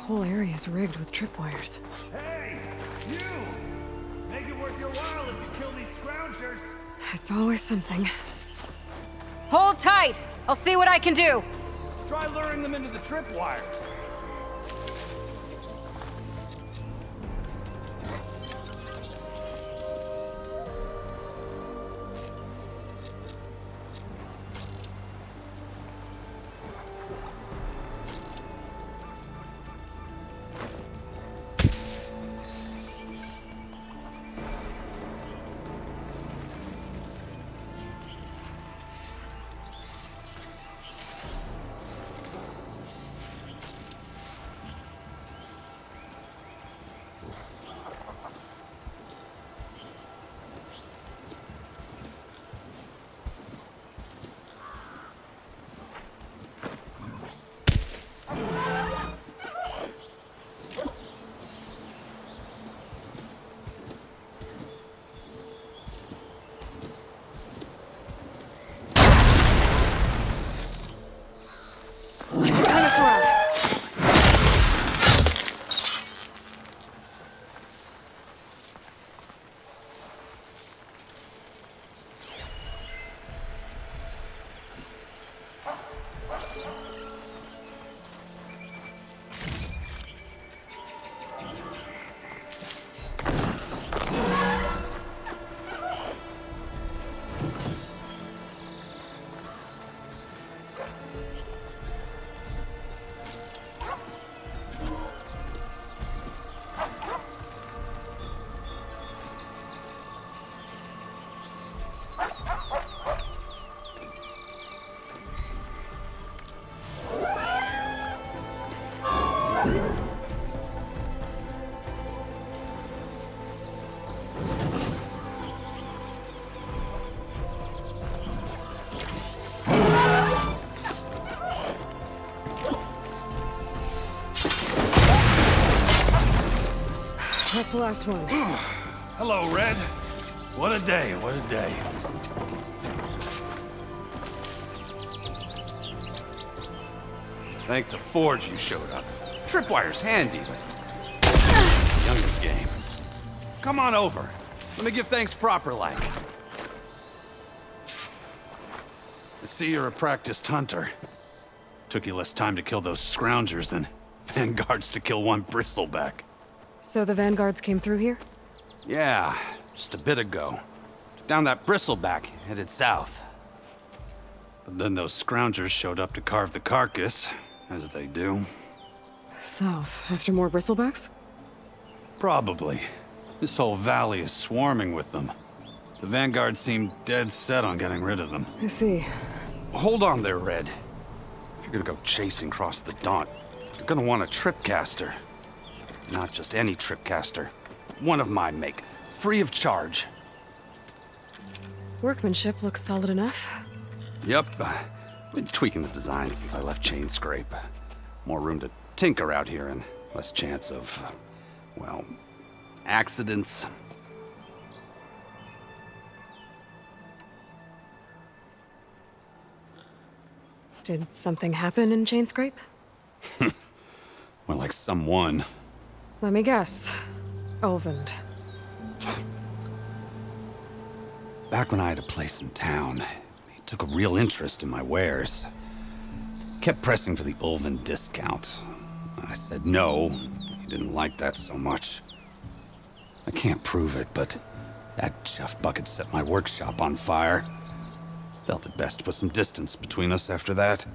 whole area is rigged with tripwires. Hey! You! Make it worth your while if you kill these scroungers! It's always something. Hold tight! I'll see what I can do! Try luring them into the tripwires. Turn us around. That's the last one. Hello, Red. What a day, what a day. Thank the Forge you showed up. Tripwire's handy, but... youngest game. Come on over. Let me give thanks proper like. I see you're a practiced hunter. Took you less time to kill those scroungers than vanguards to kill one bristleback. So the vanguards came through here? Yeah, just a bit ago. Down that bristleback, headed south. But then those scroungers showed up to carve the carcass, as they do. South, after more bristlebacks? Probably. This whole valley is swarming with them. The vanguard seemed dead set on getting rid of them. I see. Hold on there, Red. If you're gonna go chasing across the Daunt, you're gonna want a tripcaster. Not just any tripcaster. One of my make. Free of charge. Workmanship looks solid enough. Yep. Been tweaking the design since I left Chain Scrape. More room to tinker out here and less chance of, well, accidents. Did something happen in Chain Scrape? Well, like someone. Let me guess. Ulvund. Back when I had a place in town, he took a real interest in my wares. Kept pressing for the Ulvund discount. I said no. He didn't like that so much. I can't prove it, but that chuff bucket set my workshop on fire. Felt it best to put some distance between us after that.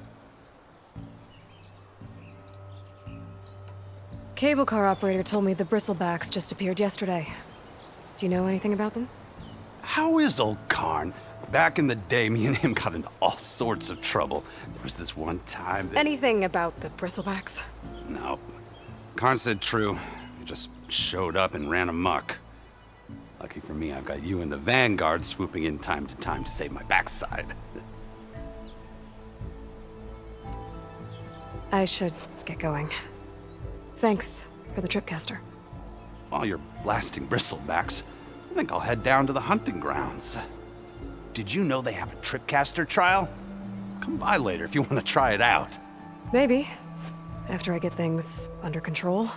Cable car operator told me the bristlebacks just appeared yesterday. Do you know anything about them? How is old Karn? Back in the day, me and him got into all sorts of trouble. There was this one time that... Anything about the bristlebacks? No. Karn said true. He just showed up and ran amok. Lucky for me, I've got you and the Vanguard swooping in time to time to save my backside. I should get going. Thanks for the tripcaster. While you're blasting bristlebacks, I think I'll head down to the hunting grounds. Did you know they have a tripcaster trial? Come by later if you want to try it out. Maybe. After I get things under control.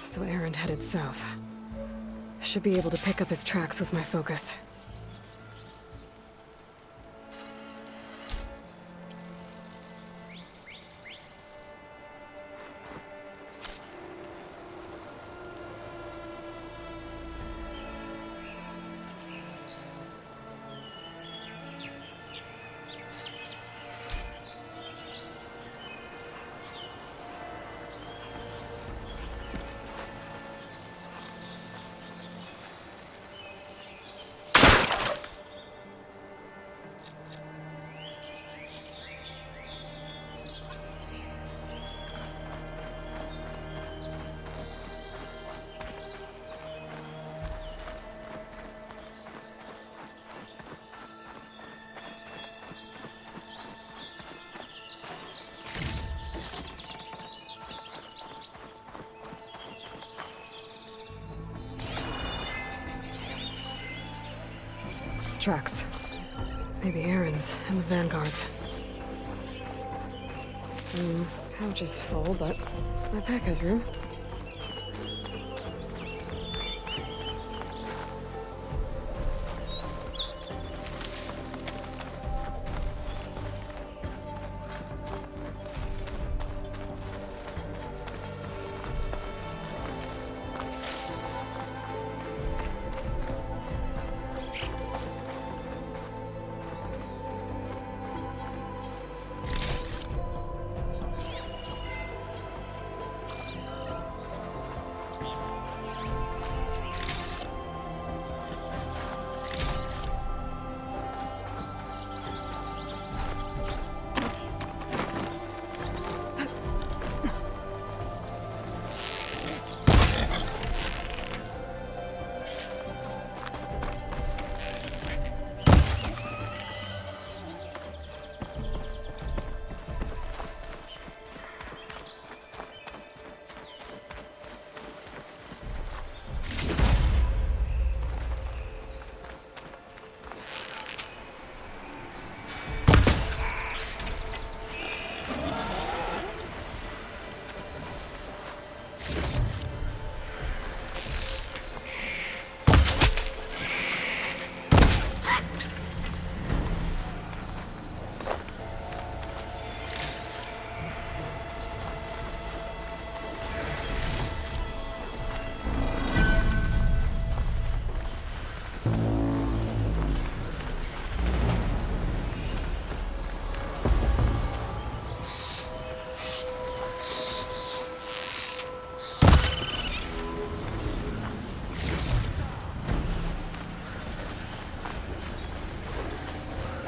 So Aaron headed south. Should be able to pick up his tracks with my focus. Tracks. Maybe Aaron's and the vanguards. Pouch is full, but my pack has room.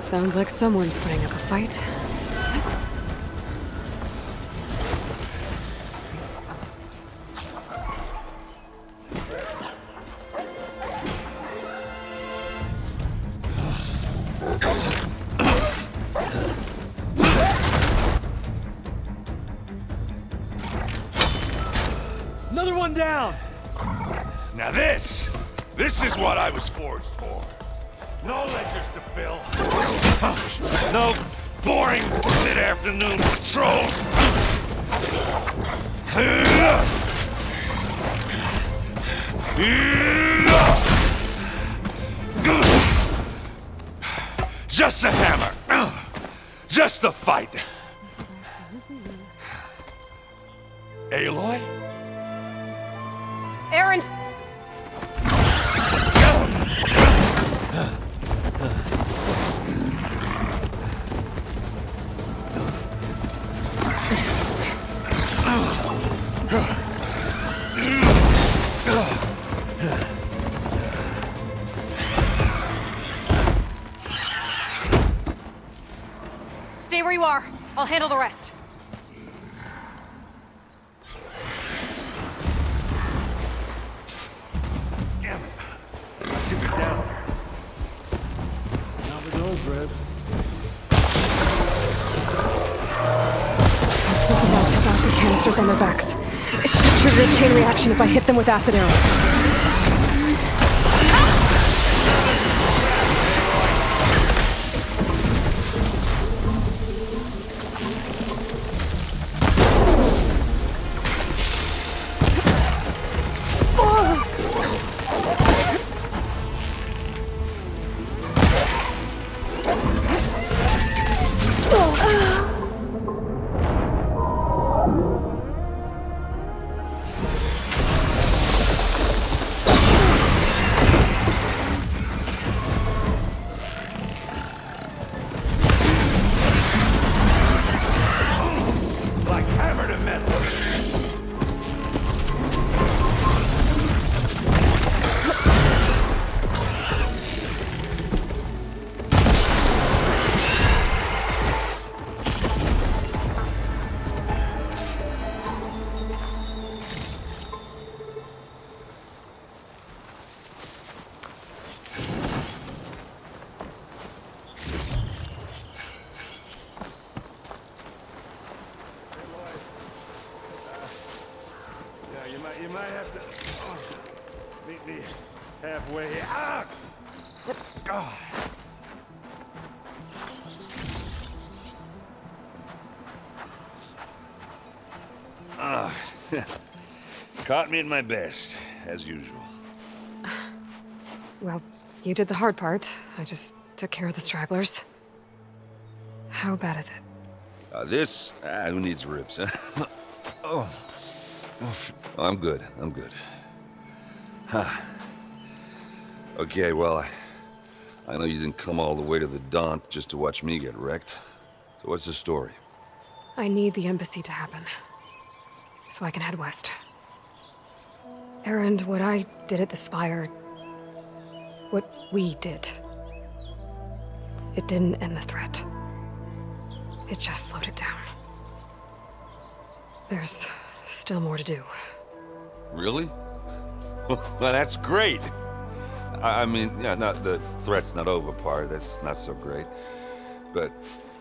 Sounds like someone's putting up a fight. Another one down! Now this is what I was forged for. No ledgers to fill. No boring mid-afternoon patrols. Just the hammer. Just the fight. Aloy? Aaron! Stay where you are. I'll handle the rest. Damn it. I took it down. Not with those ribs. Those prison bags have acid canisters on their backs. It should trigger a chain reaction if I hit them with acid arrows. halfway. Ah! God. Ah, caught me at my best, as usual. Well, you did the hard part. I just took care of the stragglers. How bad is it? Who needs ribs, huh? Oh. I'm good, I'm good. Huh. Okay, well, I know you didn't come all the way to the Daunt just to watch me get wrecked. So what's the story? I need the embassy to happen, so I can head west. Erend, what I did at the Spire... what we did... it didn't end the threat. It just slowed it down. There's still more to do. Really? Well, that's great. I mean, yeah, not the threat's not over part. That's not so great. But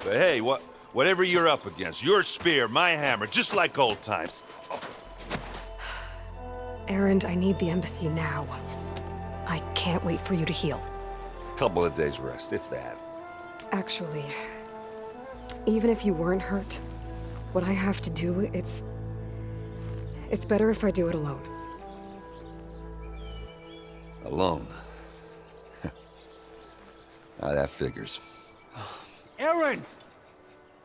hey, whatever you're up against, your spear, my hammer, just like old times. Erend, I need the embassy now. I can't wait for you to heal. Couple of days rest, if that. Actually, even if you weren't hurt, what I have to do, it's better if I do it alone. Alone? Now that figures. Erend!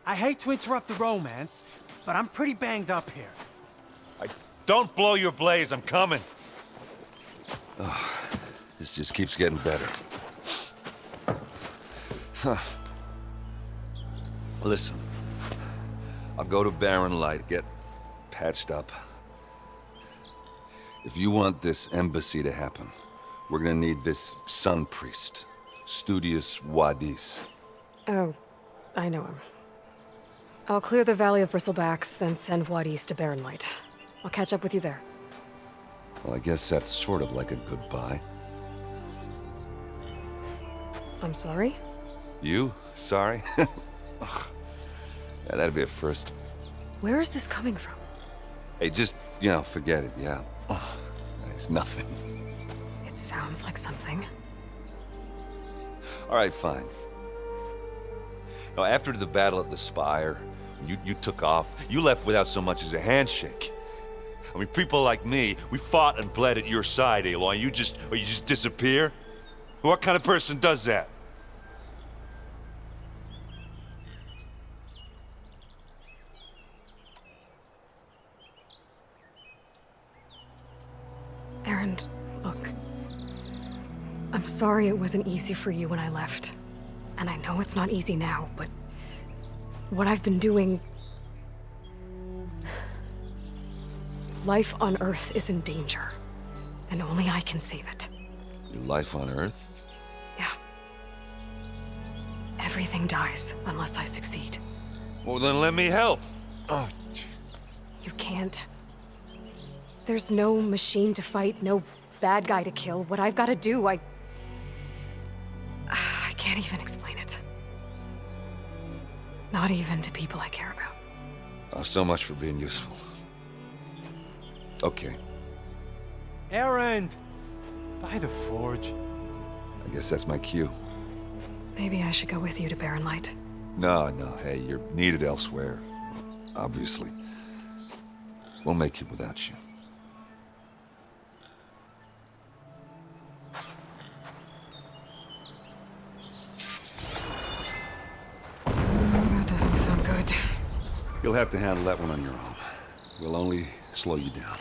I hate to interrupt the romance, but I'm pretty banged up here. Don't blow your blaze, I'm coming. Oh, this just keeps getting better. Huh. Listen, I'll go to Barren Light, get patched up. If you want this embassy to happen, we're gonna need this sun priest, Studious Wadis. Oh, I know him. I'll clear the Valley of Bristlebacks, then send Wadis to Barren Light. I'll catch up with you there. Well, I guess that's sort of like a goodbye. I'm sorry? You? Sorry? Ugh. Yeah, that'd be a first. Where is this coming from? Hey, just, forget it, yeah. Ugh. It's nothing. It sounds like something. All right, fine. Now, after the battle at the Spire, you took off. You left without so much as a handshake. I mean, people like me, we fought and bled at your side, Aloy. You just disappear? What kind of person does that? Erend, look. I'm sorry it wasn't easy for you when I left. And I know it's not easy now, but... what I've been doing... life on Earth is in danger. And only I can save it. Your life on Earth? Yeah. Everything dies unless I succeed. Well, then let me help. Oh. You can't. There's no machine to fight, no bad guy to kill. What I've got to do, I can't even explain it. Not even to people I care about. Oh, so much for being useful. Okay. Erend! By the forge. I guess that's my cue. Maybe I should go with you to Barren Light. No, hey, you're needed elsewhere. Obviously. We'll make it without you. That doesn't sound good. You'll have to handle that one on your own. We'll only slow you down.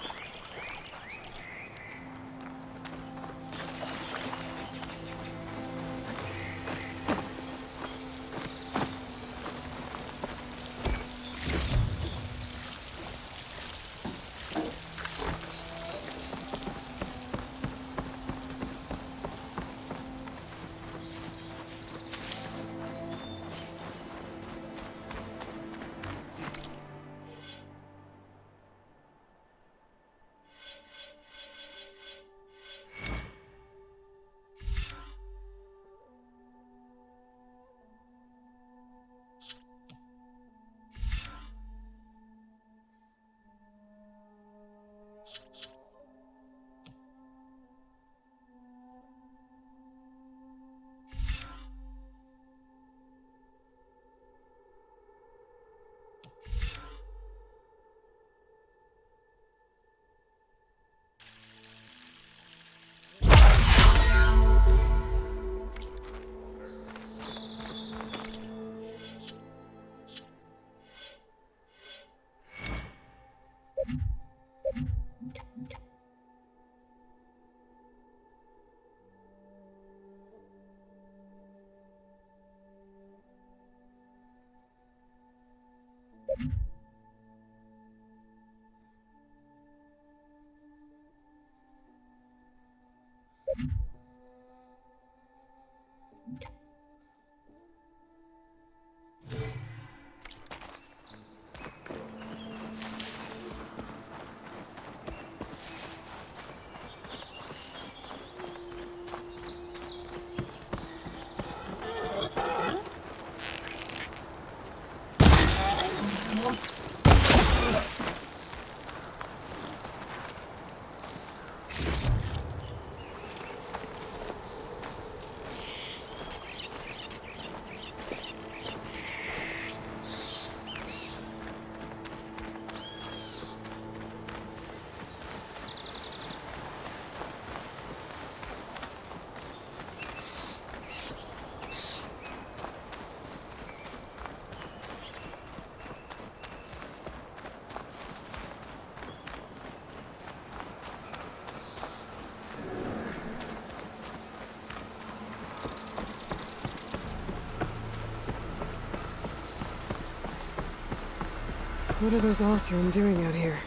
What are those Osram doing out here?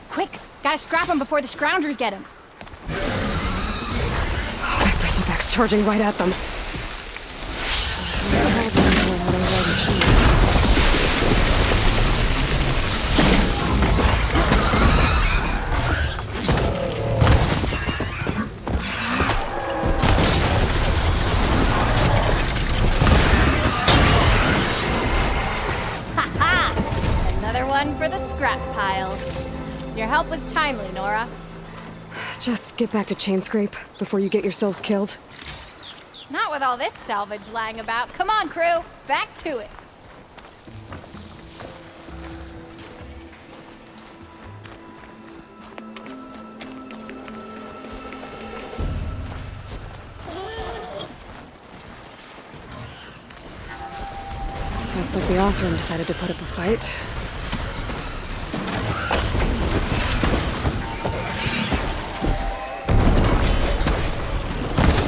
Quick! Gotta scrap him before the scroungers get him! That bristleback's charging right at them. Another one for the scrap pile. Your help was timely, Nora. Just get back to Chainscrape before you get yourselves killed. Not with all this salvage lying about. Come on, crew. Back to it. Looks like the Osram decided to put up a fight.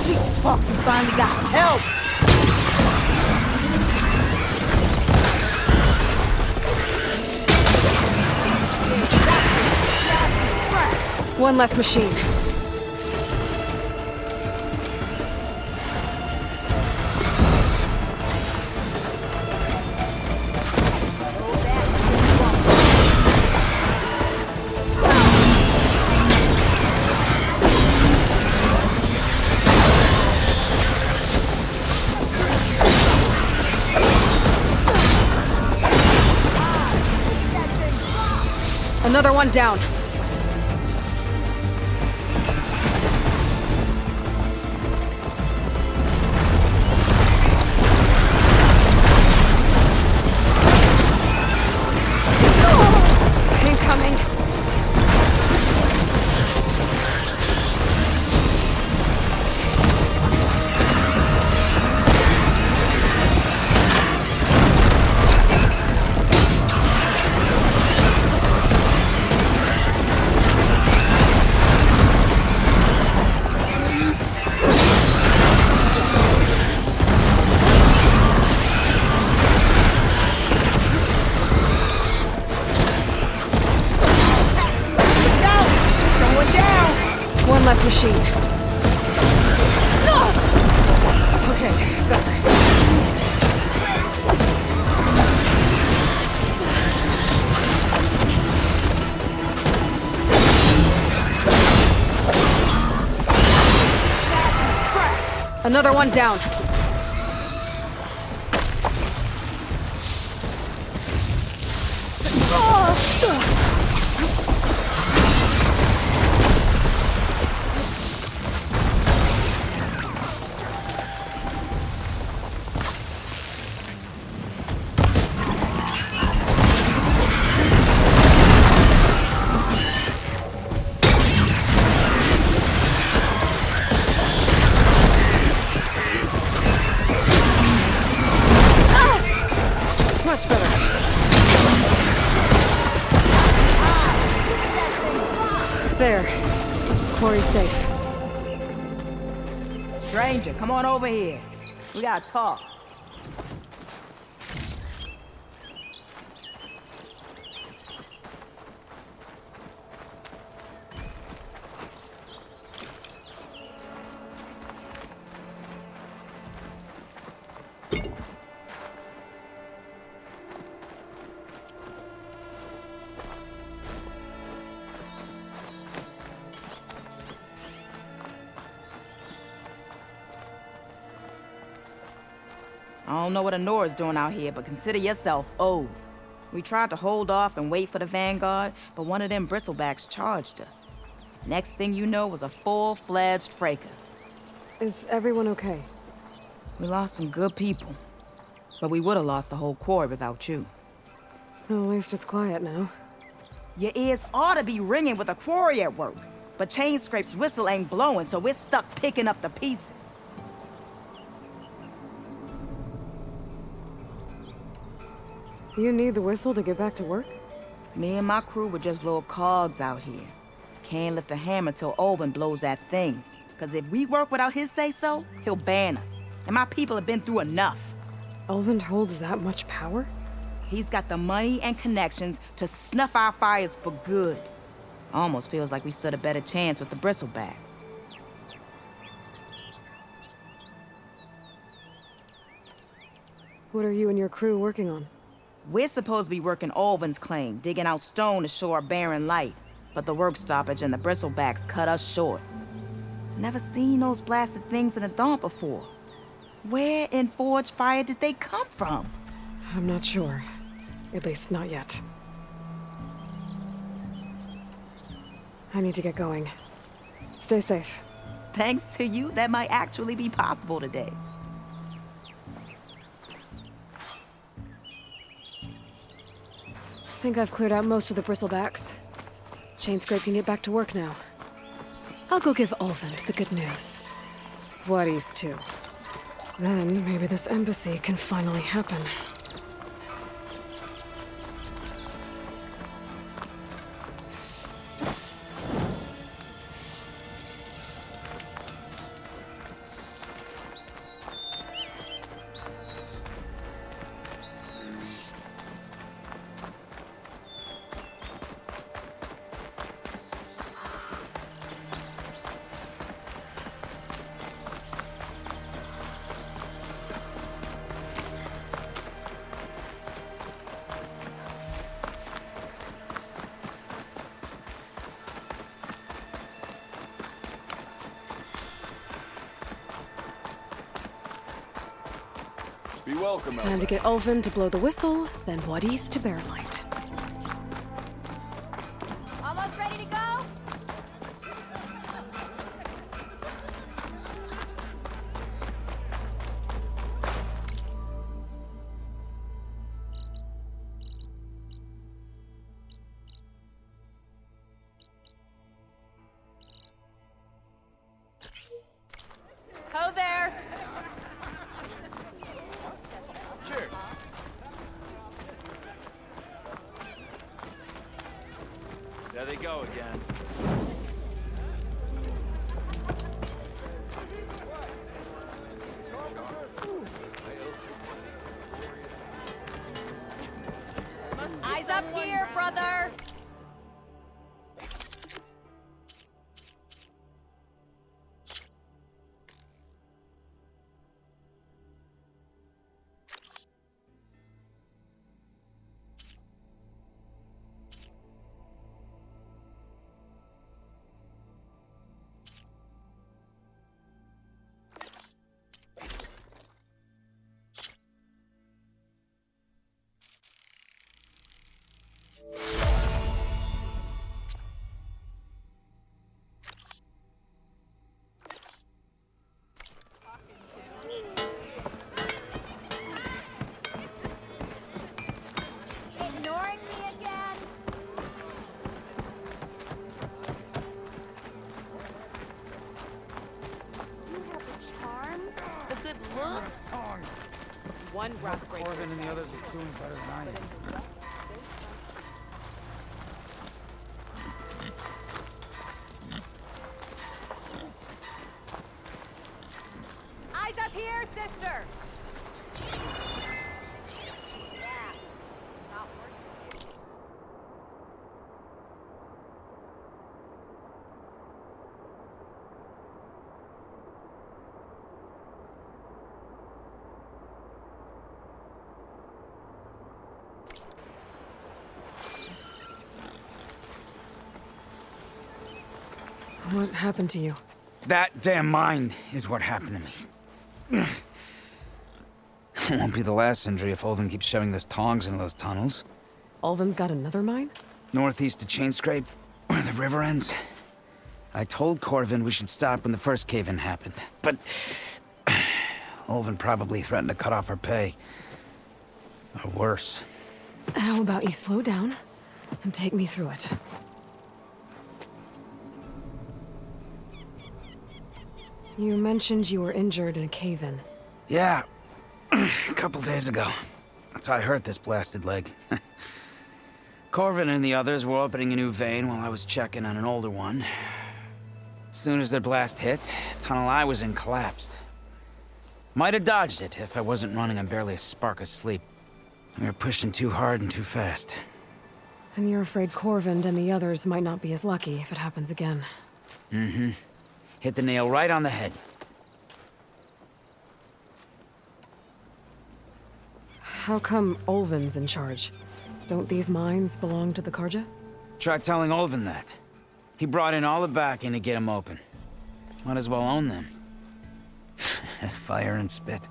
Sweet Spark, we finally got some help! One less machine. Another one down. Incoming. One less machine. Okay, better. Another one down. Much better. There. Quarry's safe. Stranger, come on over here. We gotta talk. I don't know what Honora's doing out here, but consider yourself owed. We tried to hold off and wait for the Vanguard, but one of them bristlebacks charged us. Next thing you know was a full-fledged fracas. Is everyone okay? We lost some good people, but we would have lost the whole quarry without you. Well, at least it's quiet now. Your ears ought to be ringing with a quarry at work, but Chainscrape's whistle ain't blowing, so we're stuck picking up the pieces. You need the whistle to get back to work? Me and my crew were just little cogs out here. Can't lift a hammer till Olvin blows that thing. Cause if we work without his say-so, he'll ban us. And my people have been through enough. Olvin holds that much power? He's got the money and connections to snuff our fires for good. Almost feels like we stood a better chance with the bristlebacks. What are you and your crew working on? We're supposed to be working Alvin's claim, digging out stone to show our barren light. But the work stoppage and the bristlebacks cut us short. Never seen those blasted things in the dawn before. Where in Forge Fire did they come from? I'm not sure. At least not yet. I need to get going. Stay safe. Thanks to you, that might actually be possible today. I think I've cleared out most of the bristlebacks. Chainscrape can get back to work now. I'll go give Ulvund the good news. Vladis too. Then maybe this embassy can finally happen. Be welcome, Time to get Ulvund to blow the whistle, then Vladis to bear light. Almost ready to go? Ho there! Cheers. There they go again. Eyes up here, brother! Ignoring me again? You have the charm, the good looks. One rock breaker. Corbin and the others are doing better than I am. Eyes up here, sister! Yeah, not working. What happened to you? That damn mine is what happened to me. It won't be the last injury if Ulvund keeps shoving those tongs into those tunnels. Ulvund's got another mine? Northeast of Chainscrape, where the river ends. I told Corvin we should stop when the first cave-in happened, but Ulvund probably threatened to cut off our pay. Or worse. How about you slow down and take me through it? You mentioned you were injured in a cave-in. Yeah, a couple days ago. That's how I hurt this blasted leg. Corvin and the others were opening a new vein while I was checking on an older one. As soon as their blast hit, the tunnel I was in collapsed. Might have dodged it if I wasn't running on barely a spark of sleep. We were pushing too hard and too fast. And you're afraid Corvind and the others might not be as lucky if it happens again. Mm-hmm. Hit the nail right on the head. How come Olvin's in charge? Don't these mines belong to the Karja? Try telling Olvin that. He brought in all the backing to get them open. Might as well own them. Fire and spit.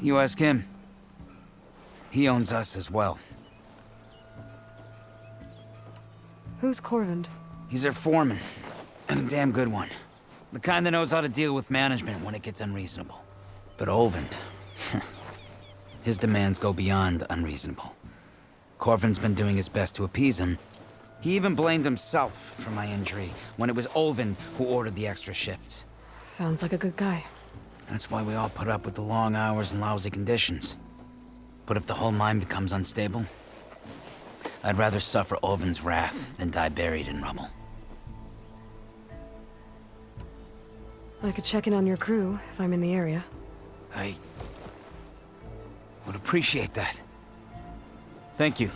You ask him. He owns us as well. Who's Corvind? He's their foreman. And a damn good one. The kind that knows how to deal with management when it gets unreasonable. But Olvind... his demands go beyond unreasonable. Corvin's been doing his best to appease him. He even blamed himself for my injury, when it was Olvin who ordered the extra shifts. Sounds like a good guy. That's why we all put up with the long hours and lousy conditions. But if the whole mine becomes unstable, I'd rather suffer Olvin's wrath than die buried in rubble. I could check in on your crew if I'm in the area. I would appreciate that. Thank you.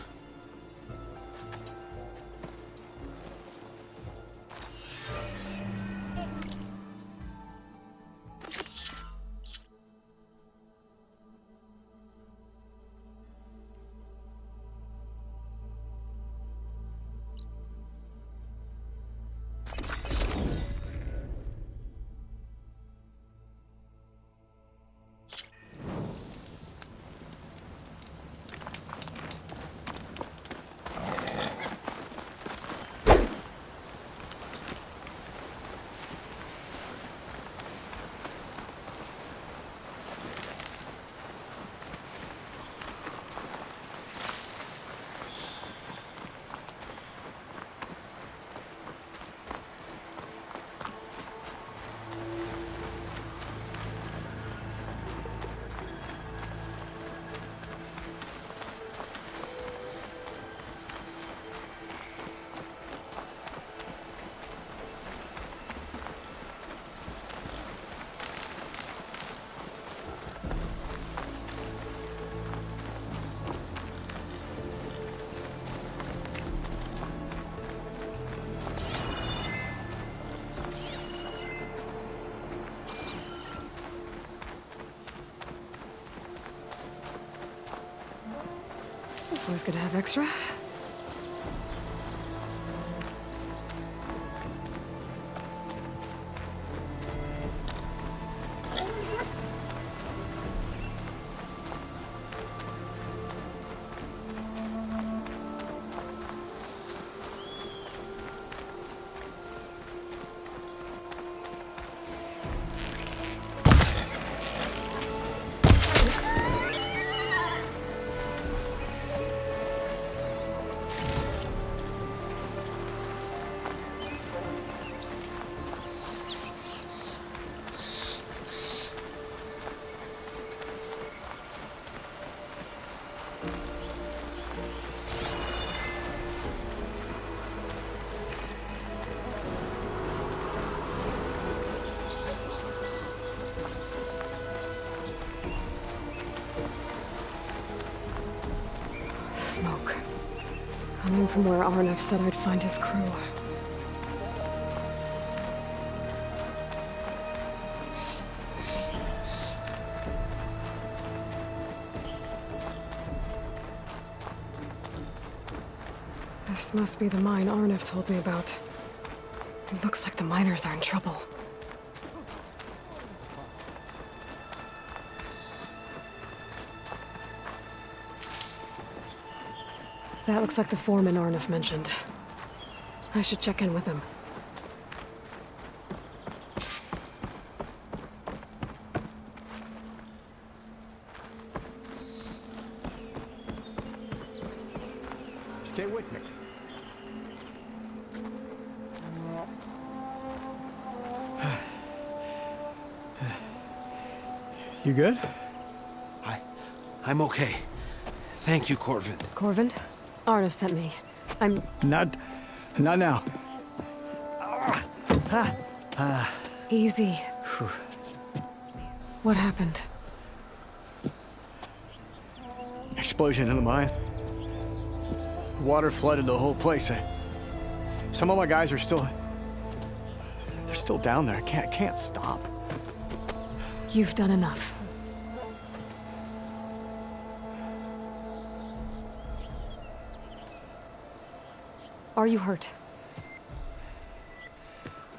Always good to have extra. Smoke. Coming from where Arnav said I'd find his crew. This must be the mine Arnav told me about. It looks like the miners are in trouble. That looks like the foreman Arnav mentioned. I should check in with him. Stay with me. You good? I'm okay. Thank you, Corvind. Corvind? Arnav sent me. I'm... Not now. Easy. What happened? There's explosion in the mine. Water flooded the whole place. Some of my guys are still... They're still down there. I can't stop. You've done enough. Are you hurt?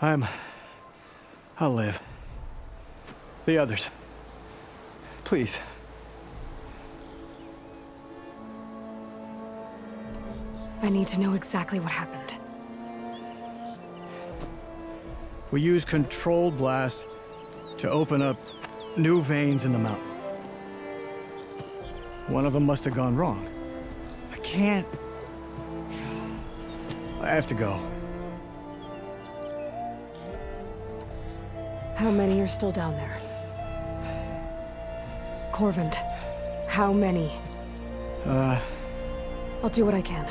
I'll live. The others. Please. I need to know exactly what happened. We used controlled blast to open up new veins in the mountain. One of them must have gone wrong. I have to go. How many are still down there? Corvin, how many? I'll do what I can.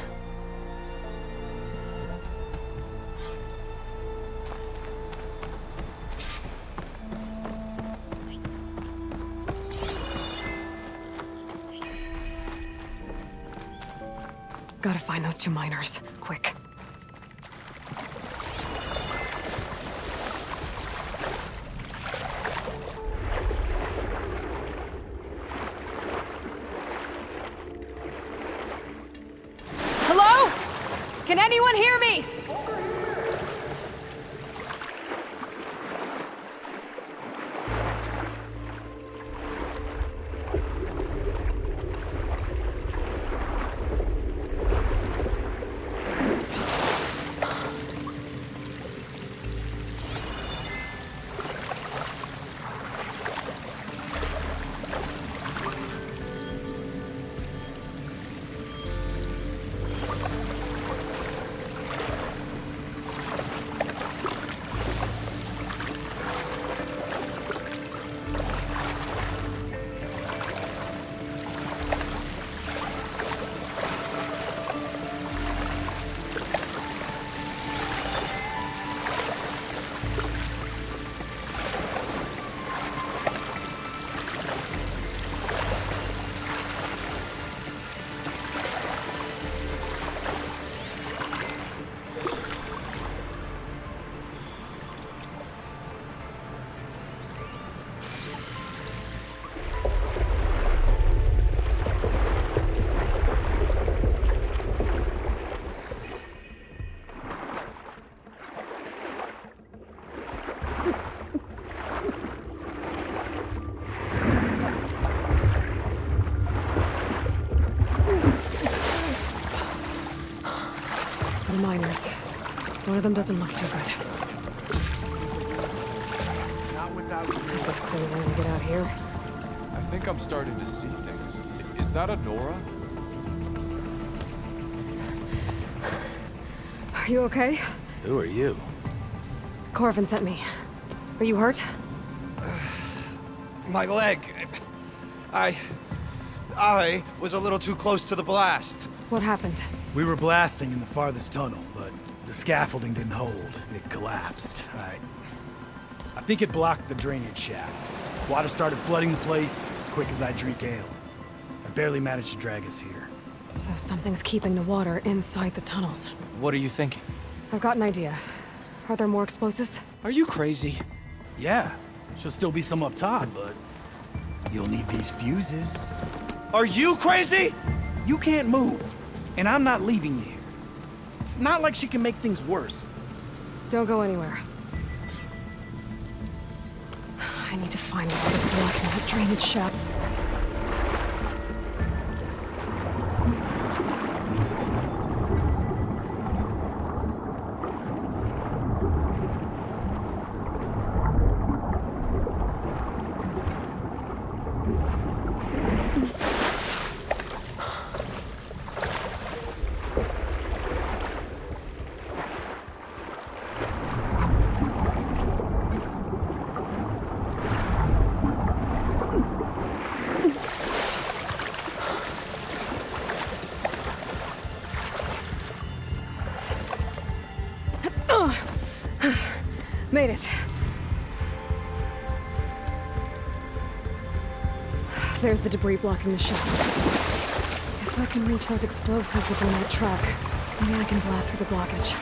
Gotta find those 2 miners, quick. Hello? Can anyone hear me? Miners. One of them doesn't look too good. Not without you. This is clear as I can get out here. I think I'm starting to see things. Is that a Nora? Are you okay? Who are you? Corvin sent me. Are you hurt? My leg. I was a little too close to the blast. What happened? We were blasting in the farthest tunnel, but the scaffolding didn't hold. It collapsed. I think it blocked the drainage shaft. Water started flooding the place as quick as I drink ale. I barely managed to drag us here. So something's keeping the water inside the tunnels. What are you thinking? I've got an idea. Are there more explosives? Are you crazy? Yeah, should still be some up top, but you'll need these fuses. Are you crazy? You can't move, and I'm not leaving you here. It's not like she can make things worse. Don't go anywhere. I need to find whatever's blocking that drainage shaft. Made it. There's the debris blocking the shaft. If I can reach those explosives up on that truck, maybe I can blast through the blockage.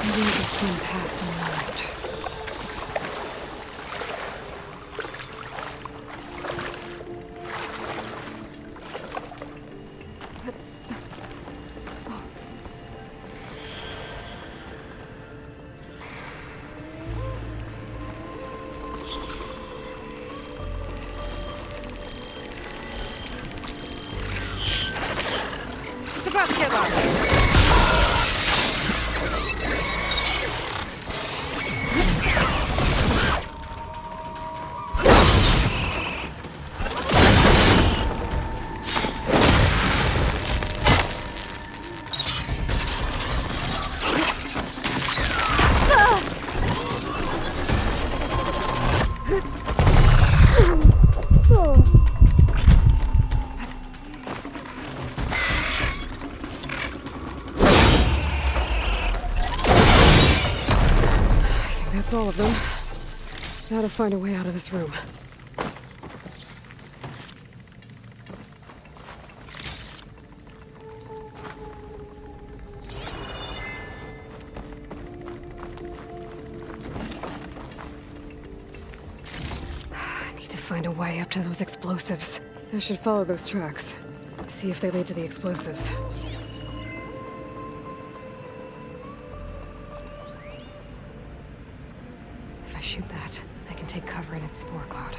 Maybe we can swim past unnoticed. It's about to get loud. That's all of them. Now to find a way out of this room. I need to find a way up to those explosives. I should follow those tracks. See if they lead to the explosives. If I shoot that, I can take cover in its spore cloud.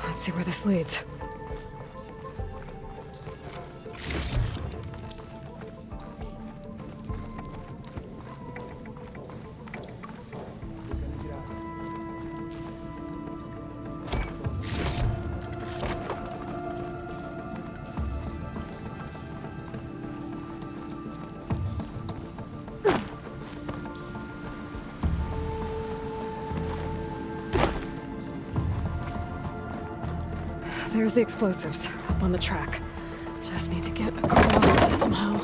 Let's see where this leads. There's the explosives, up on the track. Just need to get across somehow.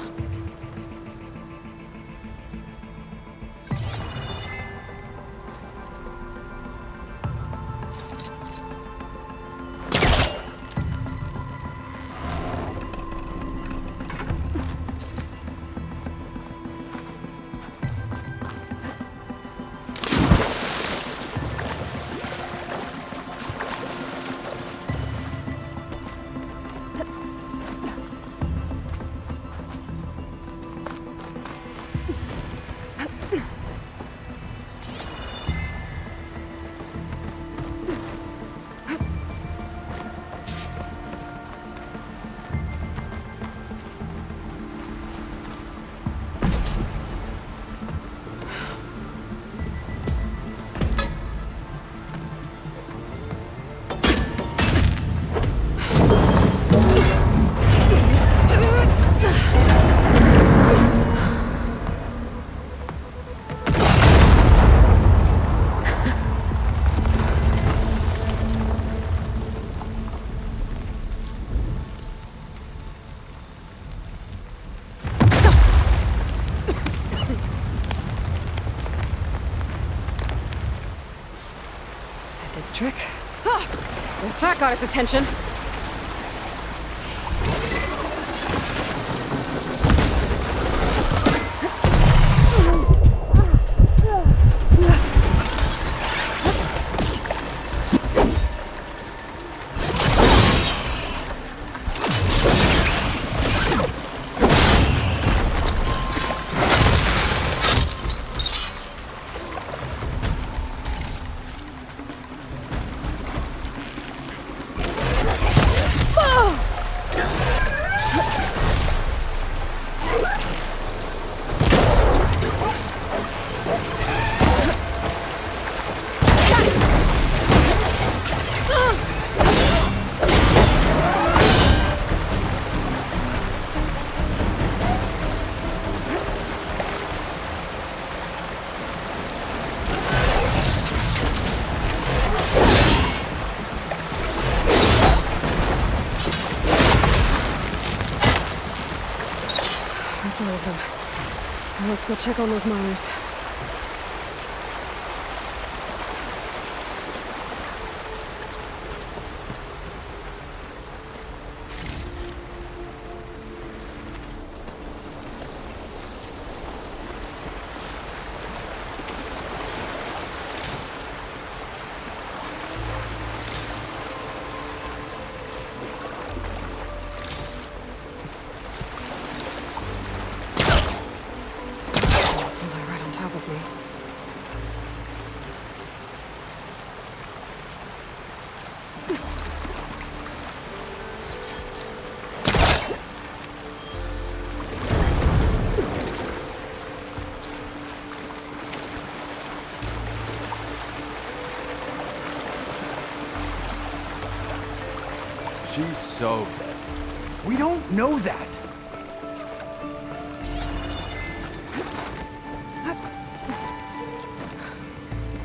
Did the trick. Ah! Guess that got its attention. That's all of them. Now let's go check on those miners. She's so dead. We don't know that.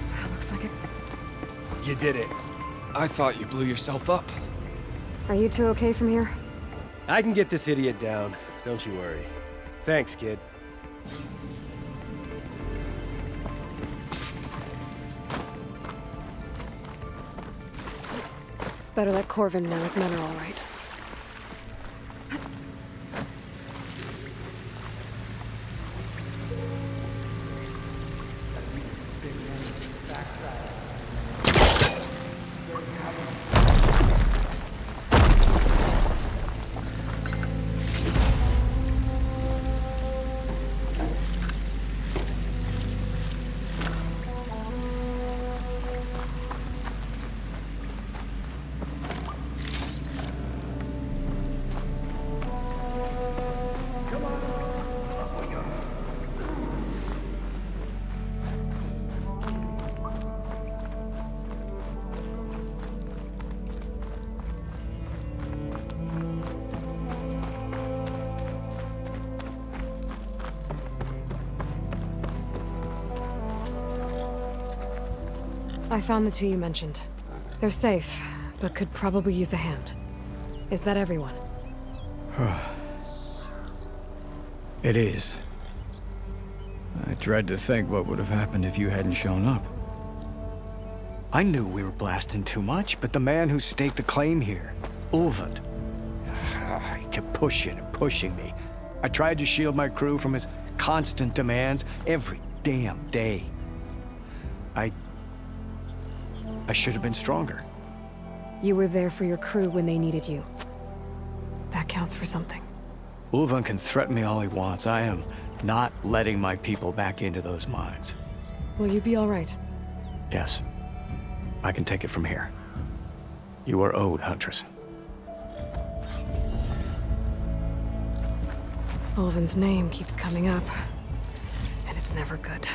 That looks like it. You did it. I thought you blew yourself up. Are you two okay from here? I can get this idiot down. Don't you worry. Thanks, kid. Better let Corvin know his men are all right. I found the two you mentioned. They're safe, but could probably use a hand. Is that everyone? It is. I dread to think what would have happened if you hadn't shown up. I knew we were blasting too much, but the man who staked the claim here, Ulvund, he kept pushing and pushing me. I tried to shield my crew from his constant demands every damn day. I should have been stronger. You were there for your crew when they needed you. That counts for something. Ulvund can threaten me all he wants. I am not letting my people back into those mines. Will you be all right? Yes. I can take it from here. You are owed, Huntress. Ulvund's name keeps coming up, and it's never good.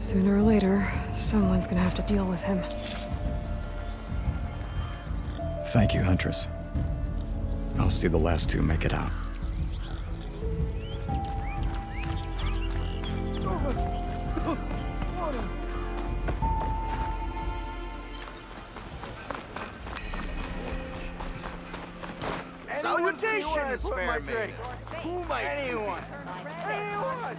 Sooner or later, someone's gonna have to deal with him. Thank you, Huntress. I'll see the last two make it out. Salutations, fair maiden. Who might anyone? Anyone?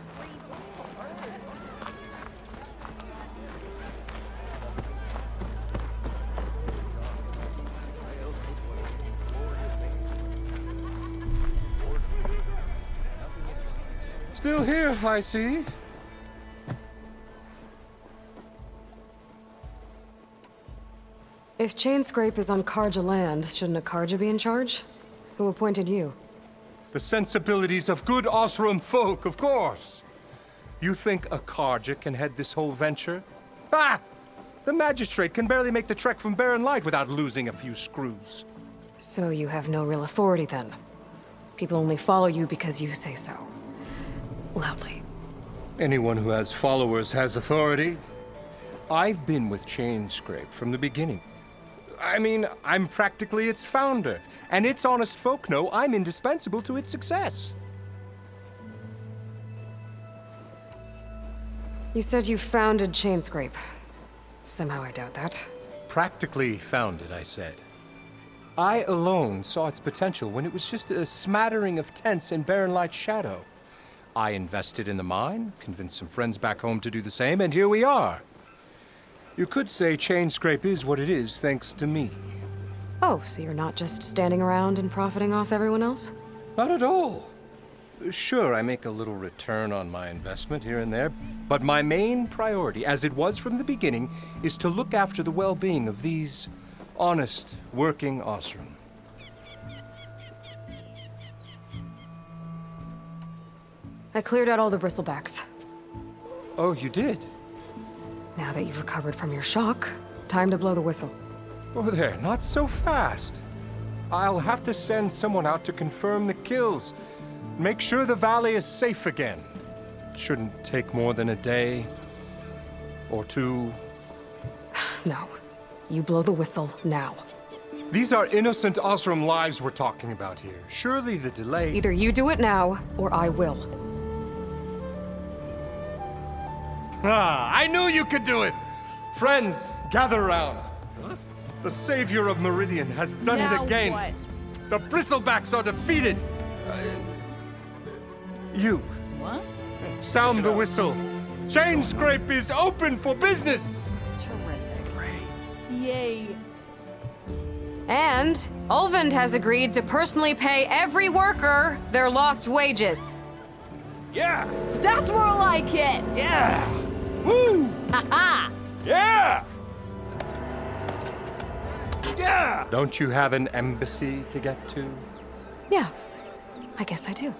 Still here, I see. If Chainscrape is on Karja land, shouldn't a Karja be in charge? Who appointed you? The sensibilities of good Osram folk, of course. You think a Karja can head this whole venture? Ah! The magistrate can barely make the trek from Barren Light without losing a few screws. So you have no real authority then? People only follow you because you say so. Loudly. Anyone who has followers has authority. I've been with Chainscrape from the beginning. I mean, I'm practically its founder, and its honest folk know I'm indispensable to its success. You said you founded Chainscrape. Somehow I doubt that. Practically founded, I said. I alone saw its potential when it was just a smattering of tents in Barren Light's shadow. I invested in the mine, convinced some friends back home to do the same, and here we are. You could say Chainscrape is what it is thanks to me. Oh, so you're not just standing around and profiting off everyone else? Not at all. Sure, I make a little return on my investment here and there, but my main priority, as it was from the beginning, is to look after the well-being of these honest, working Osram. I cleared out all the bristlebacks. Oh, you did? Now that you've recovered from your shock, time to blow the whistle. Oh there, not so fast. I'll have to send someone out to confirm the kills. Make sure the valley is safe again. Shouldn't take more than a day or two. No. You blow the whistle now. These are innocent Osram lives we're talking about here. Surely the delay... Either you do it now, or I will. Ah, I knew you could do it! Friends, gather around. The savior of Meridian has done it again. What? The bristlebacks are defeated. You. What? Sound the whistle. Chainscrape is open for business. Terrific. Great. Yay. And Ulvund has agreed to personally pay every worker their lost wages. Yeah. That's more like it! Yeah. Woo. Ha-ha! Yeah. Yeah. Don't you have an embassy to get to? Yeah, I guess I do.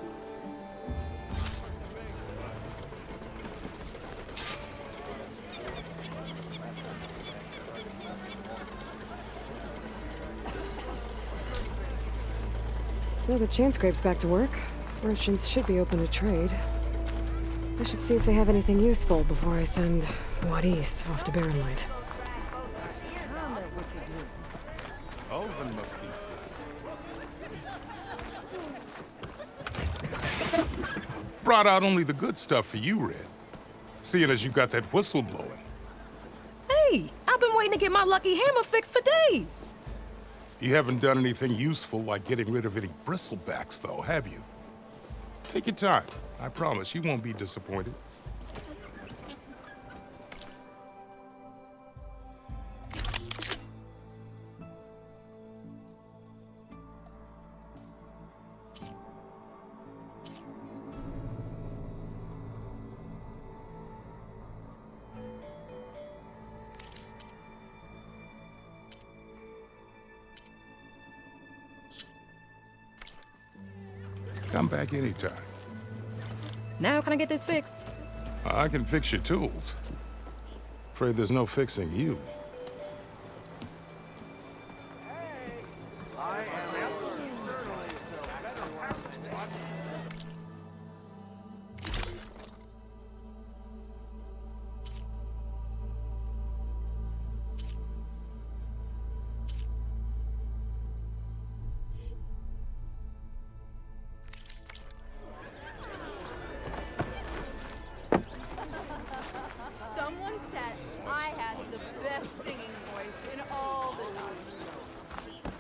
Well, the Chainscrape's back to work. Merchants should be open to trade. I should see if they have anything useful before I send Wadis off to Barren Light. Brought out only the good stuff for you, Red. Seeing as you got that whistle blowing. Hey, I've been waiting to get my lucky hammer fixed for days. You haven't done anything useful like getting rid of any bristlebacks, though, have you? Take your time. I promise you won't be disappointed. Come back anytime. Now can I get this fixed? I can fix your tools. Afraid there's no fixing you. Someone said I had the best singing voice in all the knowledge.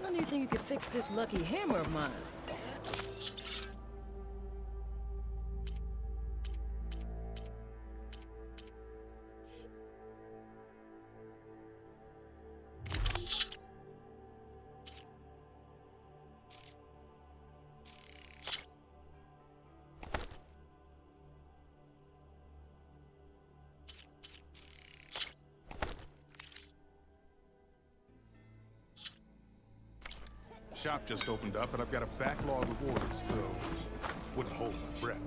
When do you think you could fix this lucky hammer of mine? Shop just opened up, and I've got a backlog of orders, so wouldn't hold my breath.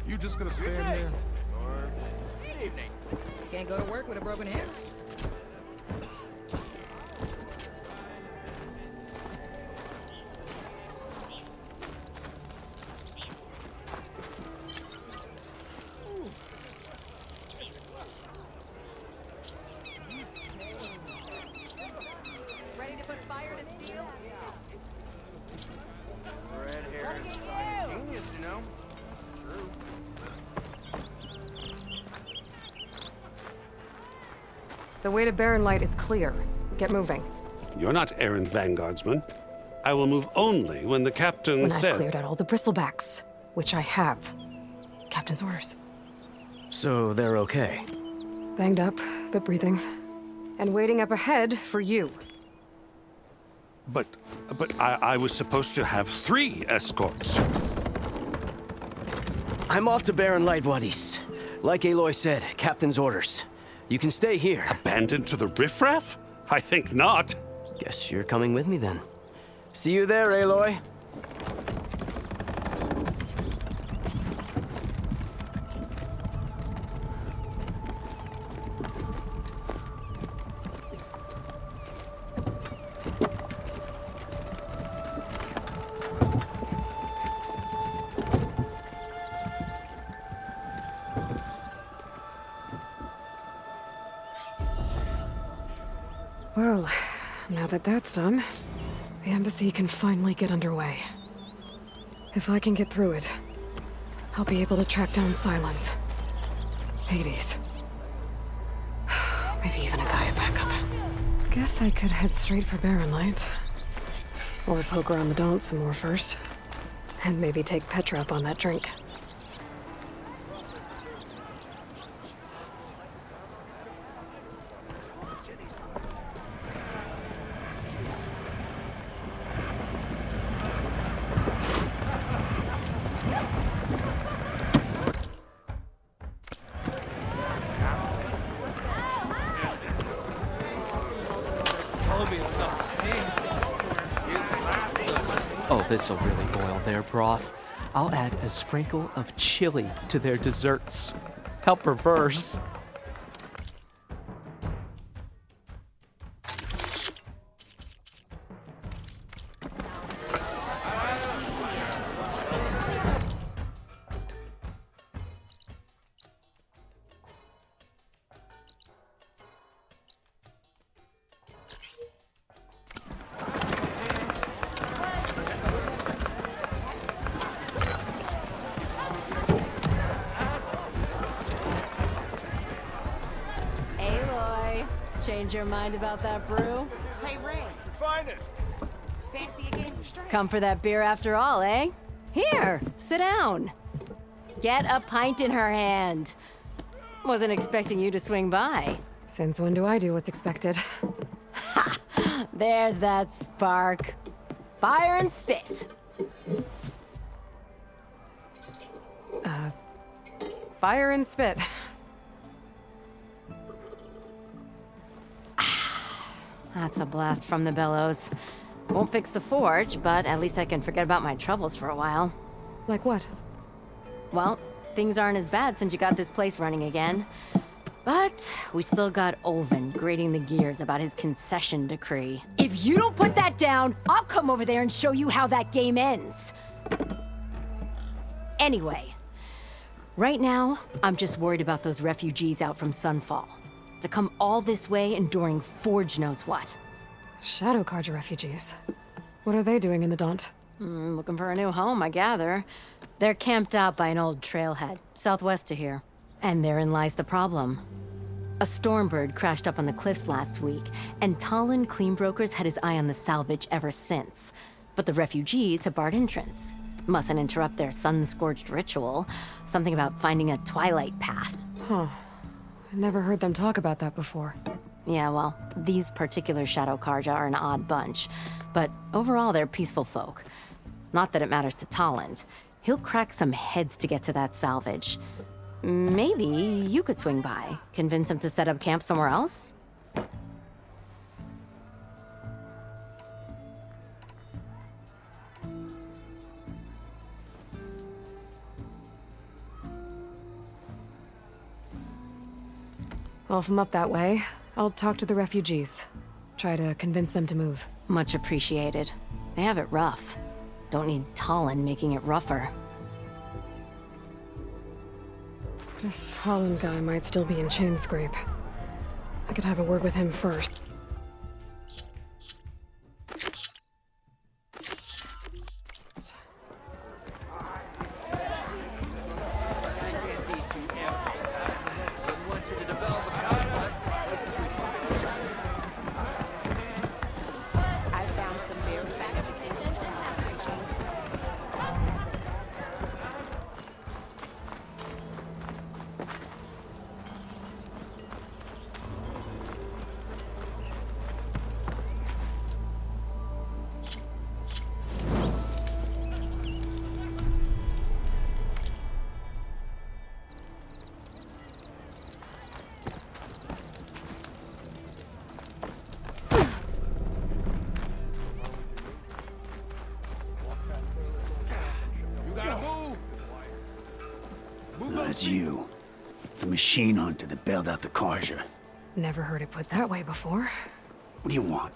You just gonna stand there? Good evening. Can't go to work with a broken hand. Ready to put fire to steel? Red hair is genius, you know. True. The way to Barren Light is clear. Get moving. You're not errand vanguardsman. I will move only when the captain When says... I've cleared out all the bristlebacks, which I have. Captain's orders. So they're okay? Banged up, but breathing. And waiting up ahead for you. But I was supposed to have 3 escorts. I'm off to Barren Light, Waddies. Like Aloy said, Captain's orders. You can stay here. Abandoned to the riffraff? I think not. Guess you're coming with me then. See you there, Aloy. Well, now that that's done, the embassy can finally get underway. If I can get through it, I'll be able to track down Silence, Hades, maybe even a Gaia backup. Guess I could head straight for Barren Light. Or poke around the Daunt some more first. And maybe take Petra up on that drink. Oh, this'll really boil their broth. I'll add a sprinkle of chili to their desserts. How perverse. Change your mind about that brew? Hey, Ray. Finest. Fancy a game of straight? Come for that beer after all, eh? Here, sit down. Get a pint in her hand. Wasn't expecting you to swing by. Since when do I do what's expected? Ha! There's that spark. Fire and spit. Fire and spit. That's a blast from the bellows. Won't fix the forge, but at least I can forget about my troubles for a while. Like what? Well, things aren't as bad since you got this place running again. But we still got Olvin grating the gears about his concession decree. If you don't put that down, I'll come over there and show you how that game ends. Anyway, right now, I'm just worried about those refugees out from Sunfall. To come all this way enduring Forge knows what. Shadow Carja refugees. What are they doing in the Daunt? Looking for a new home, I gather. They're camped out by an old trailhead, southwest of here. And therein lies the problem. A stormbird crashed up on the cliffs last week, and Talon Cleanbrokers had his eye on the salvage ever since. But the refugees have barred entrance. Mustn't interrupt their sun-scorched ritual. Something about finding a twilight path. Huh. I never heard them talk about that before. Yeah, well, these particular Shadow Carja are an odd bunch. But overall, they're peaceful folk. Not that it matters to Talon. He'll crack some heads to get to that salvage. Maybe you could swing by, convince him to set up camp somewhere else? Well, if I'm up that way, I'll talk to the refugees. Try to convince them to move. Much appreciated. They have it rough. Don't need Talon making it rougher. This Talon guy might still be in Chainscrape. I could have a word with him first. That's you. The machine hunter that bailed out the Carja. Never heard it put that way before. What do you want?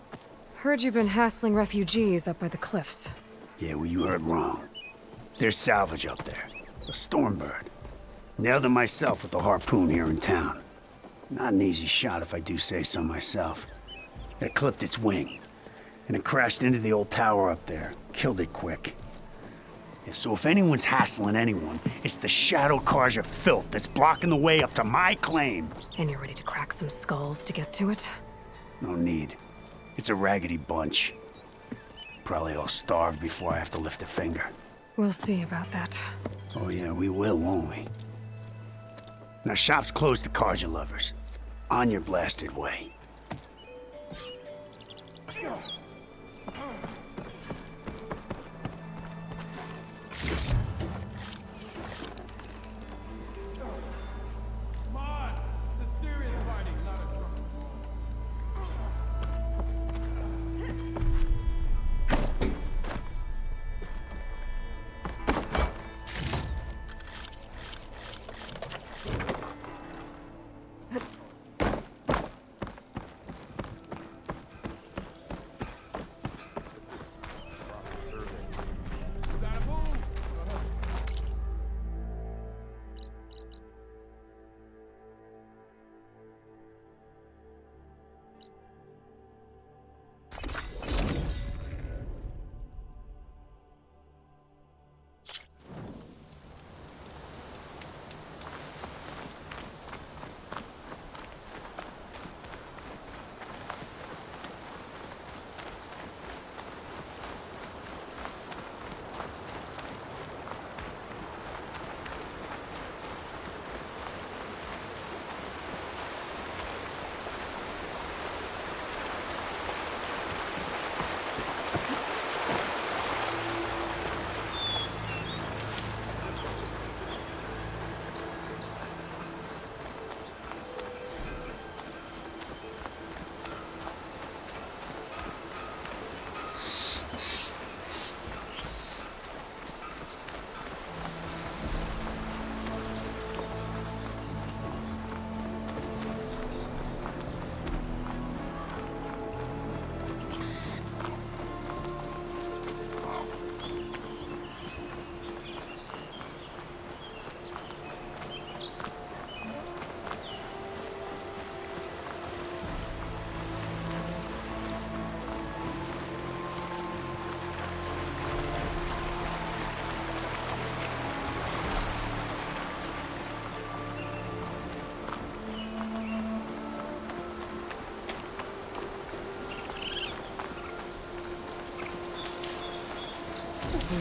Heard you've been hassling refugees up by the cliffs. Yeah, well, you heard wrong. There's salvage up there. A stormbird. Nailed him myself with a harpoon here in town. Not an easy shot if I do say so myself. It clipped its wing, and it crashed into the old tower up there. Killed it quick. Yeah, so if anyone's hassling anyone, it's the Shadow Carja filth that's blocking the way up to my claim. And you're ready to crack some skulls to get to it? No need. It's a raggedy bunch. Probably all starved before I have to lift a finger. We'll see about that. Oh yeah, we will, won't we? Now shop's closed to Carja lovers. On your blasted way.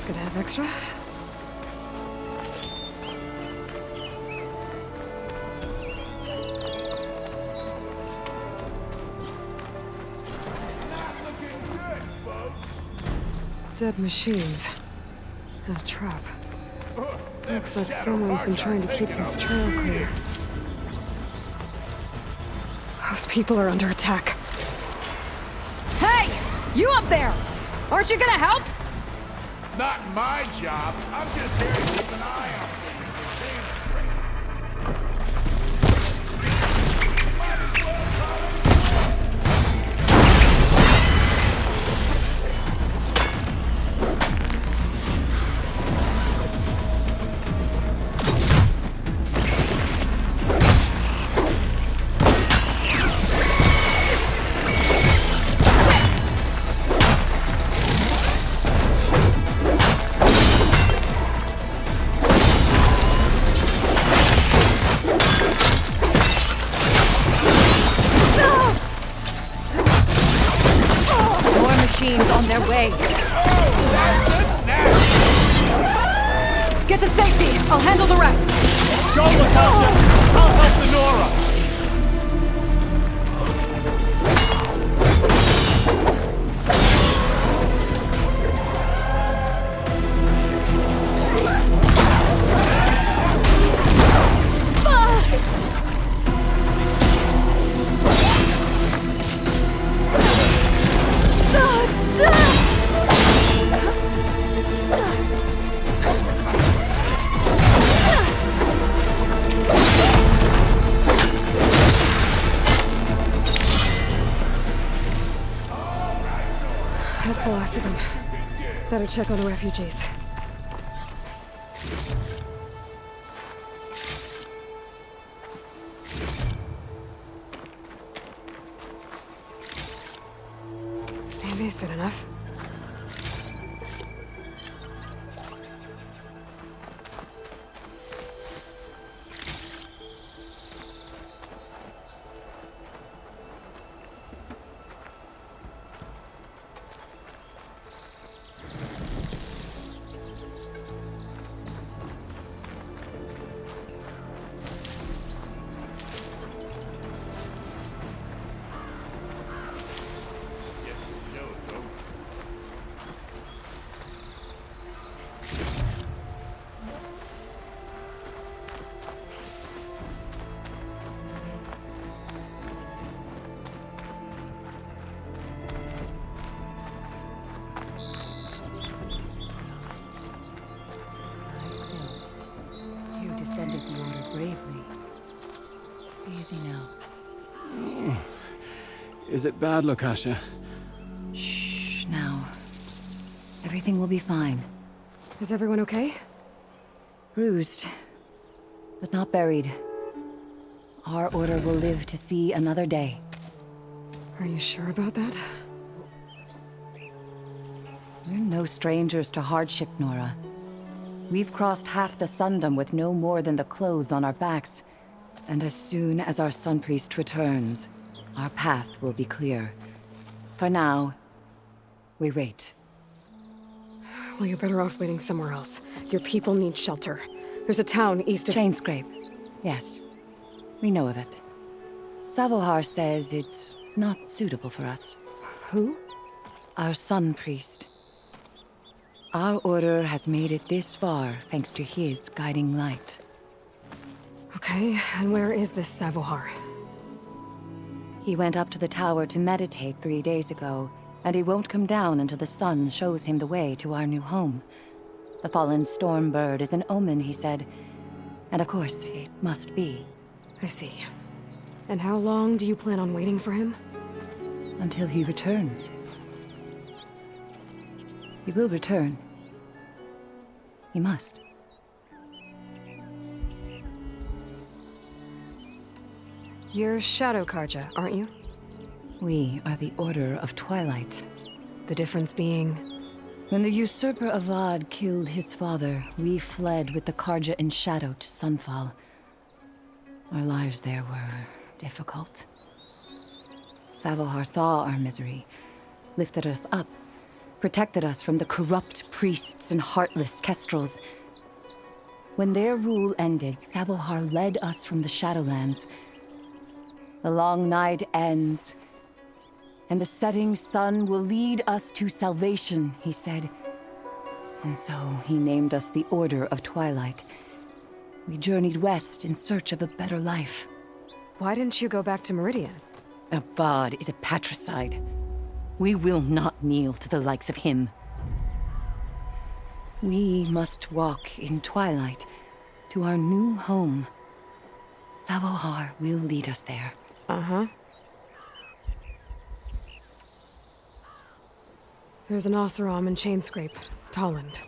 Always good to have extra. Dead machines. A trap. Looks like someone's been trying to keep this trail clear. Those people are under attack. Hey! You up there! Aren't you gonna help? Not my job. I'm just here to keep an eye on things. On their way. Get to safety. I'll handle the rest. Go, Latasha! I'll help the Nora! That's the last of them. Better check on the refugees. Maybe is it enough? Easy now. Is it bad, Latasha? Shh, now. Everything will be fine. Is everyone okay? Bruised, but not buried. Our order will live to see another day. Are you sure about that? We're no strangers to hardship, Nora. We've crossed half the Sundom with no more than the clothes on our backs. And as soon as our Sun Priest returns, our path will be clear. For now, we wait. Well, you're better off waiting somewhere else. Your people need shelter. There's a town east of... Chainscrape. Yes. We know of it. Savohar says it's not suitable for us. Who? Our Sun Priest. Our order has made it this far thanks to his guiding light. Okay, and where is this Savohar? He went up to the tower to meditate 3 days ago, and he won't come down until the sun shows him the way to our new home. The fallen storm bird is an omen, he said. And of course, it must be. I see. And how long do you plan on waiting for him? Until he returns. He will return. He must. You're Shadow Karja, aren't you? We are the Order of Twilight. The difference being... When the usurper Avad killed his father, we fled with the Karja in Shadow to Sunfall. Our lives there were difficult. Savohar saw our misery, lifted us up, protected us from the corrupt priests and heartless kestrels. When their rule ended, Savohar led us from the Shadowlands. The long night ends, and the setting sun will lead us to salvation, he said. And so he named us the Order of Twilight. We journeyed west in search of a better life. Why didn't you go back to Meridian? Avad is a patricide. We will not kneel to the likes of him. We must walk in twilight to our new home. Savohar will lead us there. Uh-huh. There's an Oseram in Chainscrape, Tolland.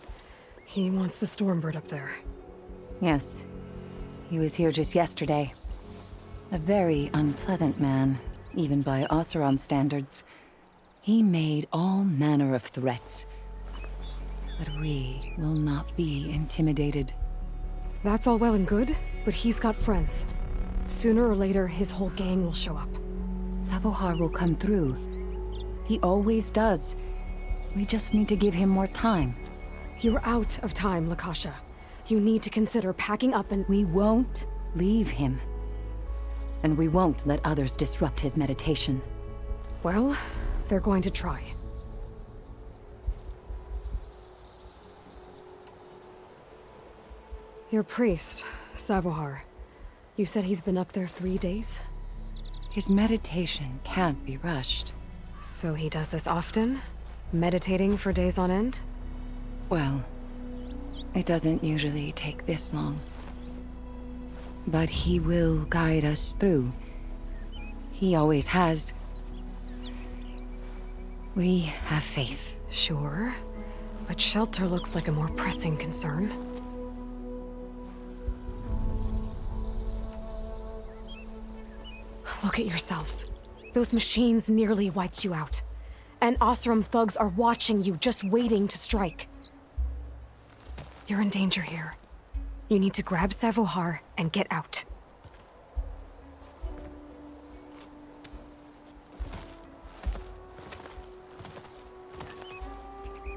He wants the Stormbird up there. Yes. He was here just yesterday. A very unpleasant man, even by Oseram standards. He made all manner of threats. But we will not be intimidated. That's all well and good, but he's got friends. Sooner or later, his whole gang will show up. Savohar will come through. He always does. We just need to give him more time. You're out of time, Lakasha. You need to consider packing up and— We won't leave him. And we won't let others disrupt his meditation. Well, they're going to try. Your priest, Savohar. You said he's been up there 3 days? His meditation can't be rushed. So he does this often? Meditating for days on end? Well, it doesn't usually take this long. But he will guide us through. He always has. We have faith. Sure. But shelter looks like a more pressing concern. Look at yourselves. Those machines nearly wiped you out. And Oseram thugs are watching you, just waiting to strike. You're in danger here. You need to grab Savohar and get out.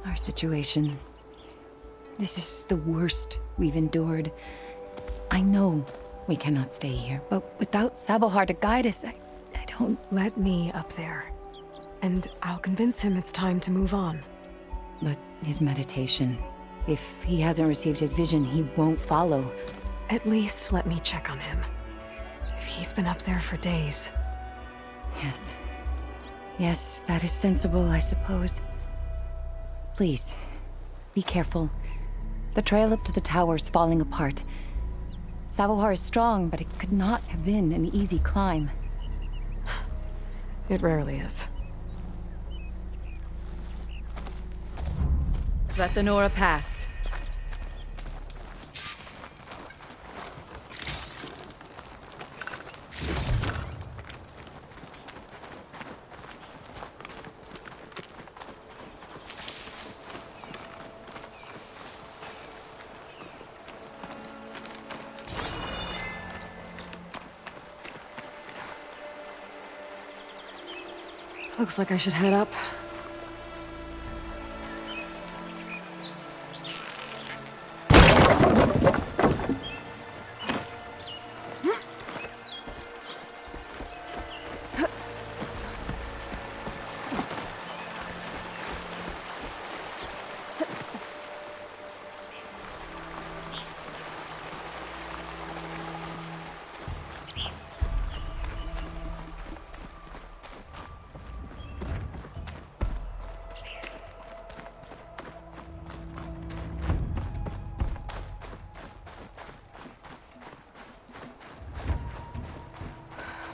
Our situation. This is the worst we've endured. I know we cannot stay here, but without Savohar to guide us, I don't... Let me up there. And I'll convince him it's time to move on. But his meditation... If he hasn't received his vision, he won't follow. At least let me check on him. If he's been up there for days. Yes. Yes, that is sensible, I suppose. Please, be careful. The trail up to the tower's falling apart. Savohar is strong, but it could not have been an easy climb. It rarely is. Let the Nora pass. Looks like I should head up.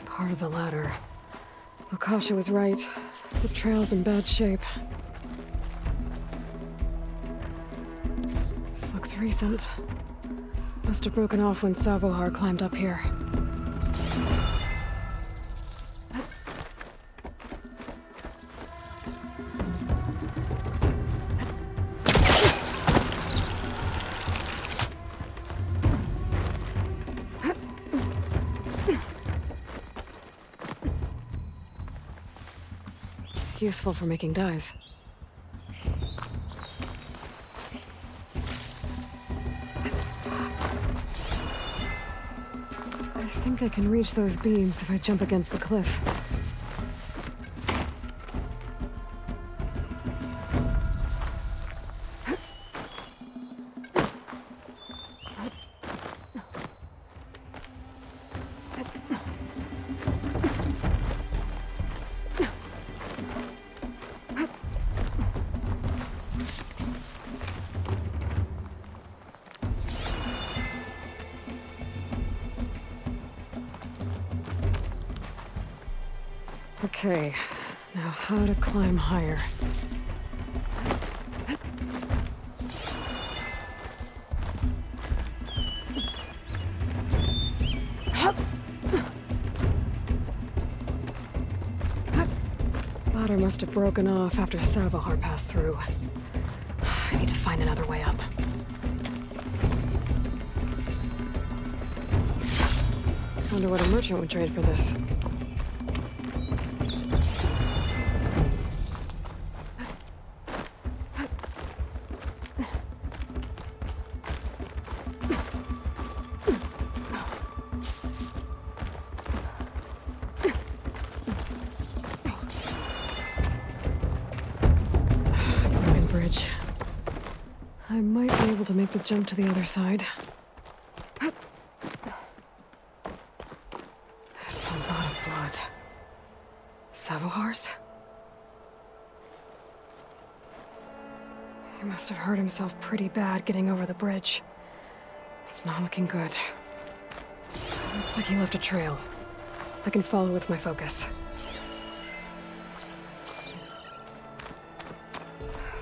Part of the ladder. Lakasha was right. The trail's in bad shape. This looks recent. Must have broken off when Savohar climbed up here. Useful for making dyes. think I can reach those beams if I jump against the cliff. Okay, now how to climb higher. Ladder must have broken off after Savahar passed through. I need to find another way up. Wonder what a merchant would trade for this. Bridge. I might be able to make the jump to the other side. That's a lot of blood. Savohar's? He must have hurt himself pretty bad getting over the bridge. It's not looking good. Looks like he left a trail. I can follow with my focus.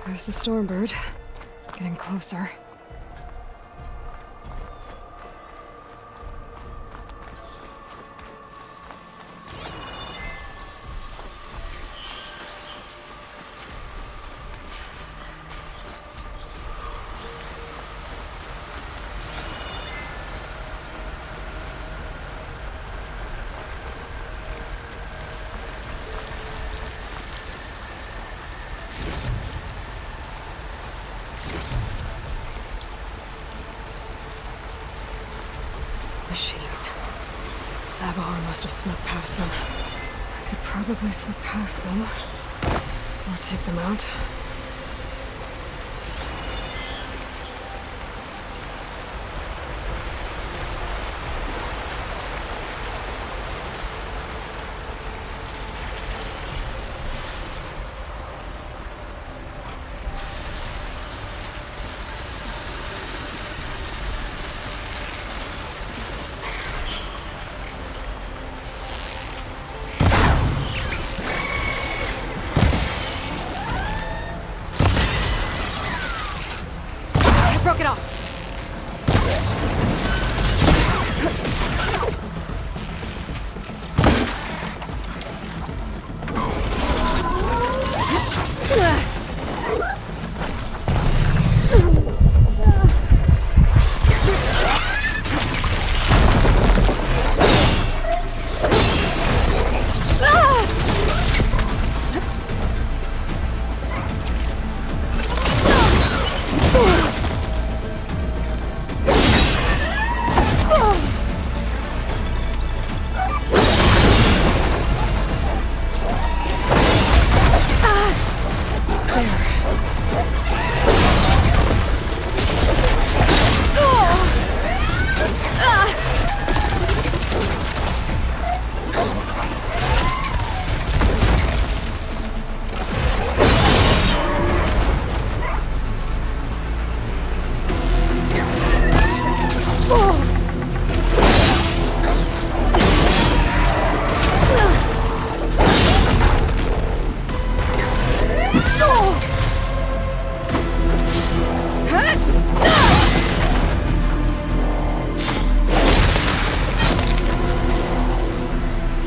There's the Stormbird, getting closer. Machines. Savahar must have snuck past them. I could probably slip past them. Or take them out. Broke it off.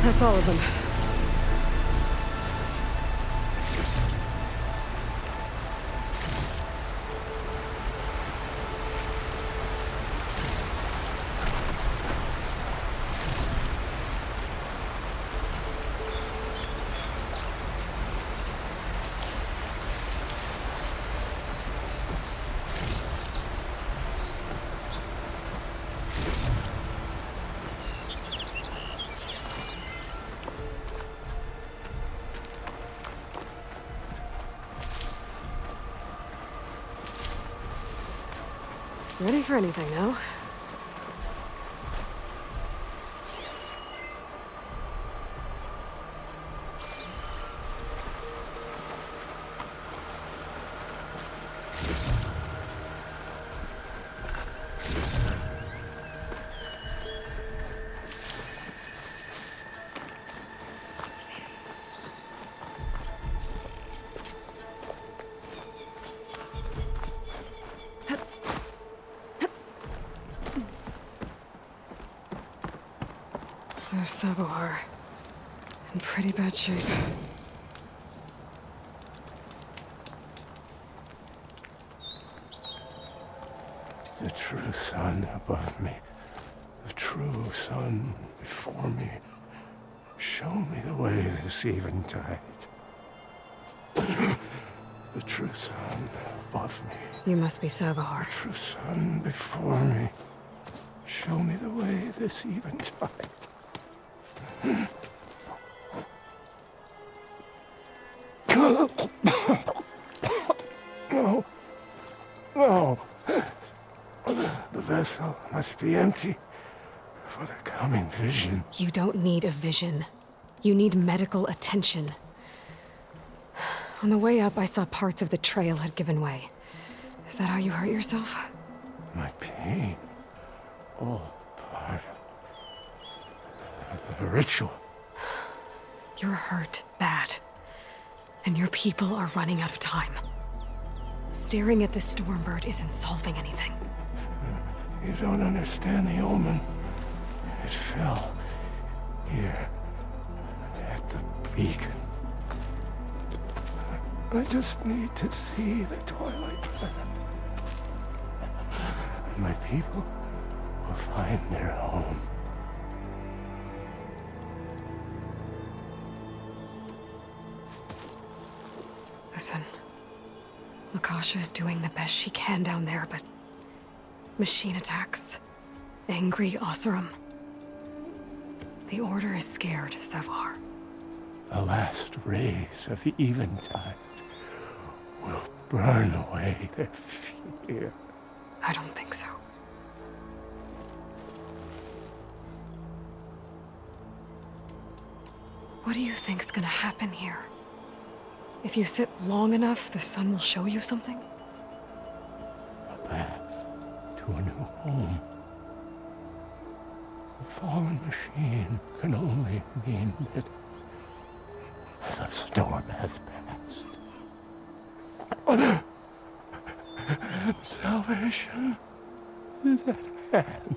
That's all of them. Ready for anything now? There's Sabohar. In pretty bad shape. The true sun above me. The true sun before me. Show me the way this eventide. The true sun above me. You must be Sabohar. The true sun before me. Show me the way this eventide. No. No. The vessel must be empty for the coming vision. You don't need a vision. You need medical attention. On the way up, I saw parts of the trail had given way. Is that how you hurt yourself? My pain. All part of the ritual. You're hurt bad. And your people are running out of time. Staring at the Stormbird isn't solving anything. You don't understand the omen. It fell here at the beacon. I just need to see the twilight planet. And my people will find their home. Listen, Lakasha is doing the best she can down there, but machine attacks, angry Oseram. The Order is scared, Savar. The last rays of eventide will burn away their fear. I don't think so. What do you think's gonna happen here? If you sit long enough, the sun will show you something? A path to a new home. The fallen machine can only mean that the storm has passed. Salvation is at hand.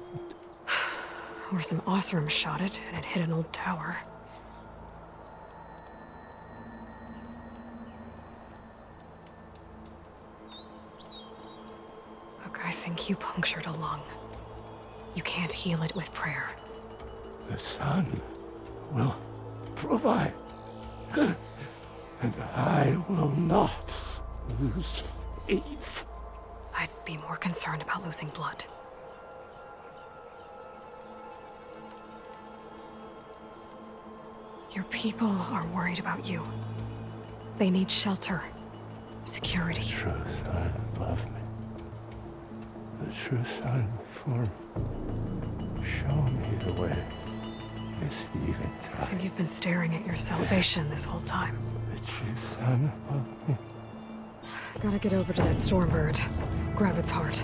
Or some Oseram shot it, and it hit an old tower. Look, I think you punctured a lung. You can't heal it with prayer. The sun will provide. And I will not lose faith. I'd be more concerned about losing blood. Your people are worried about you. They need shelter, security. The true sun above me. The true sun before me. Show me the way. This eventide. I think you've been staring at your salvation this whole time. The true sun above me. Gotta get over to that Stormbird. Grab its heart.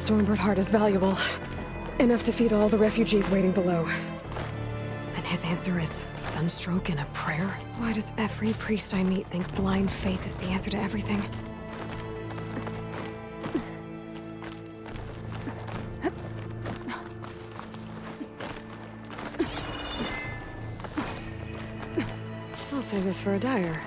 Stormbird heart is valuable. Enough to feed all the refugees waiting below. And his answer is sunstroke and a prayer? Why does every priest I meet think blind faith is the answer to everything? I'll save this for a dyer.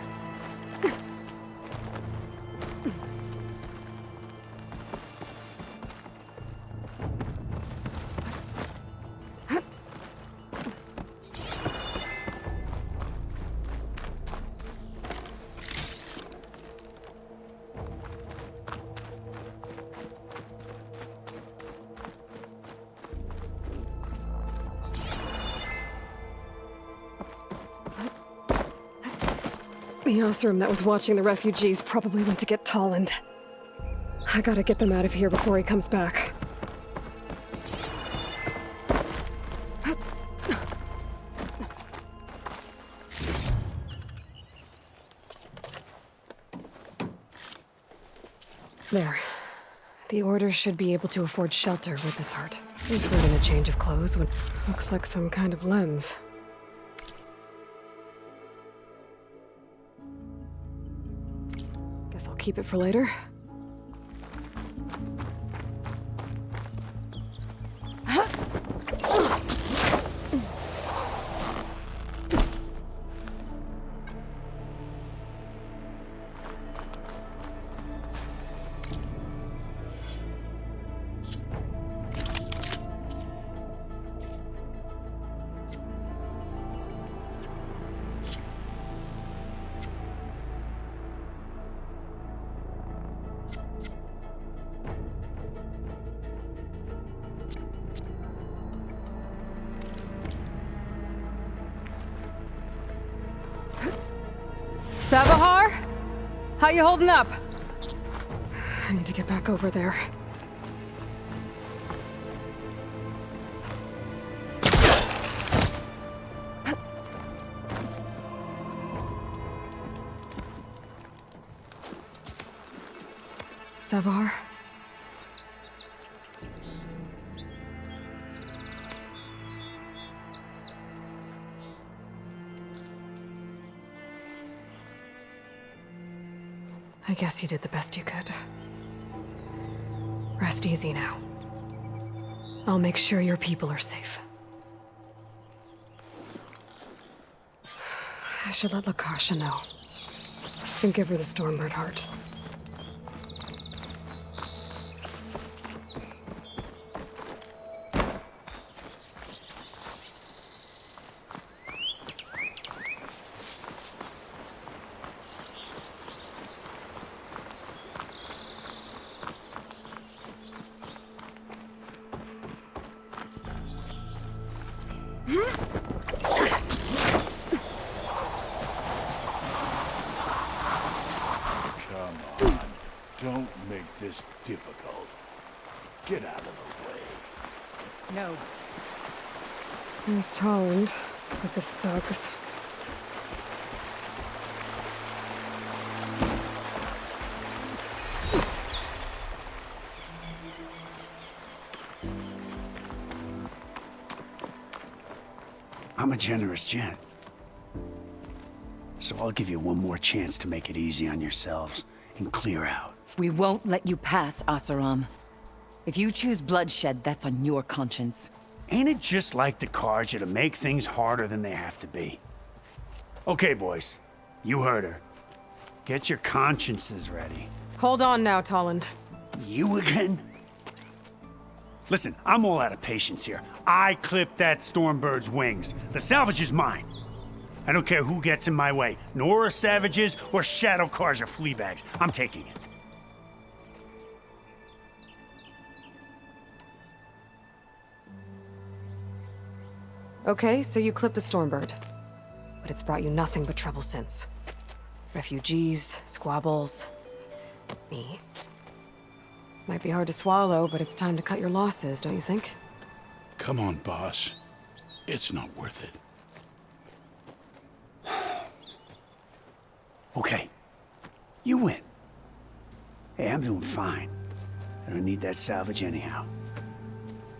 The Osram that was watching the refugees probably went to get Tolland. I gotta get them out of here before he comes back. There. The Order should be able to afford shelter with this heart. Safer than a change of clothes when... Looks like some kind of lens. Guess I'll keep it for later. Savahar? How you holding up? I need to get back over there. Savahar? I guess you did the best you could. Rest easy now. I'll make sure your people are safe. I should let Lakasha know. And give her the Stormbird heart. Don't make this difficult. Get out of the way. No. There's Tolland with his thugs. I'm a generous gent. So I'll give you one more chance to make it easy on yourselves and clear out. We won't let you pass, Asaram. If you choose bloodshed, that's on your conscience. Ain't it just like the Karja to make things harder than they have to be? Okay, boys. You heard her. Get your consciences ready. Hold on now, Tolland. You again? Listen, I'm all out of patience here. I clipped that Stormbird's wings. The salvage is mine. I don't care who gets in my way. Nora savages or shadow cars or fleabags. I'm taking it. Okay, so you clipped the Stormbird. But it's brought you nothing but trouble since. Refugees, squabbles, me. Might be hard to swallow, but it's time to cut your losses, don't you think? Come on, boss. It's not worth it. Okay. You win. Hey, I'm doing fine. I don't need that salvage anyhow.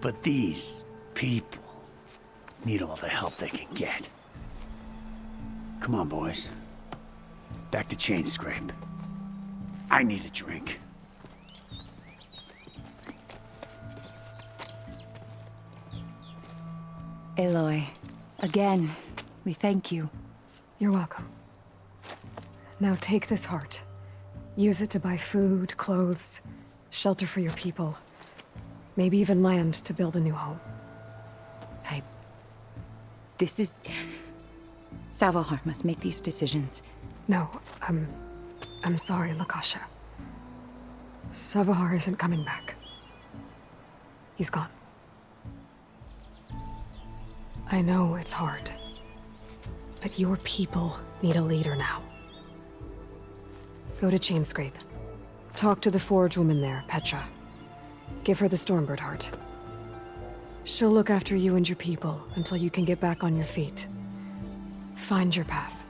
But these people need all the help they can get. Come on, boys. Back to chain scrape. I need a drink. Aloy, again, we thank you. You're welcome. Now take this heart. Use it to buy food, clothes, shelter for your people. Maybe even land to build a new home. This is... Savohar must make these decisions. No, I'm sorry, Lakasha. Savohar isn't coming back. He's gone. I know it's hard, but your people need a leader now. Go to Chainscrape. Talk to the forge woman there, Petra. Give her the Stormbird heart. She'll look after you and your people until you can get back on your feet. Find your path.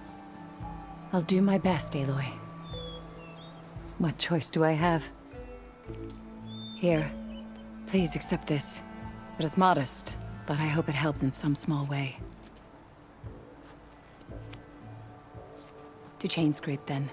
I'll do my best, Aloy. What choice do I have? Here, please accept this. It is modest, but I hope it helps in some small way. To Chainscrape, then.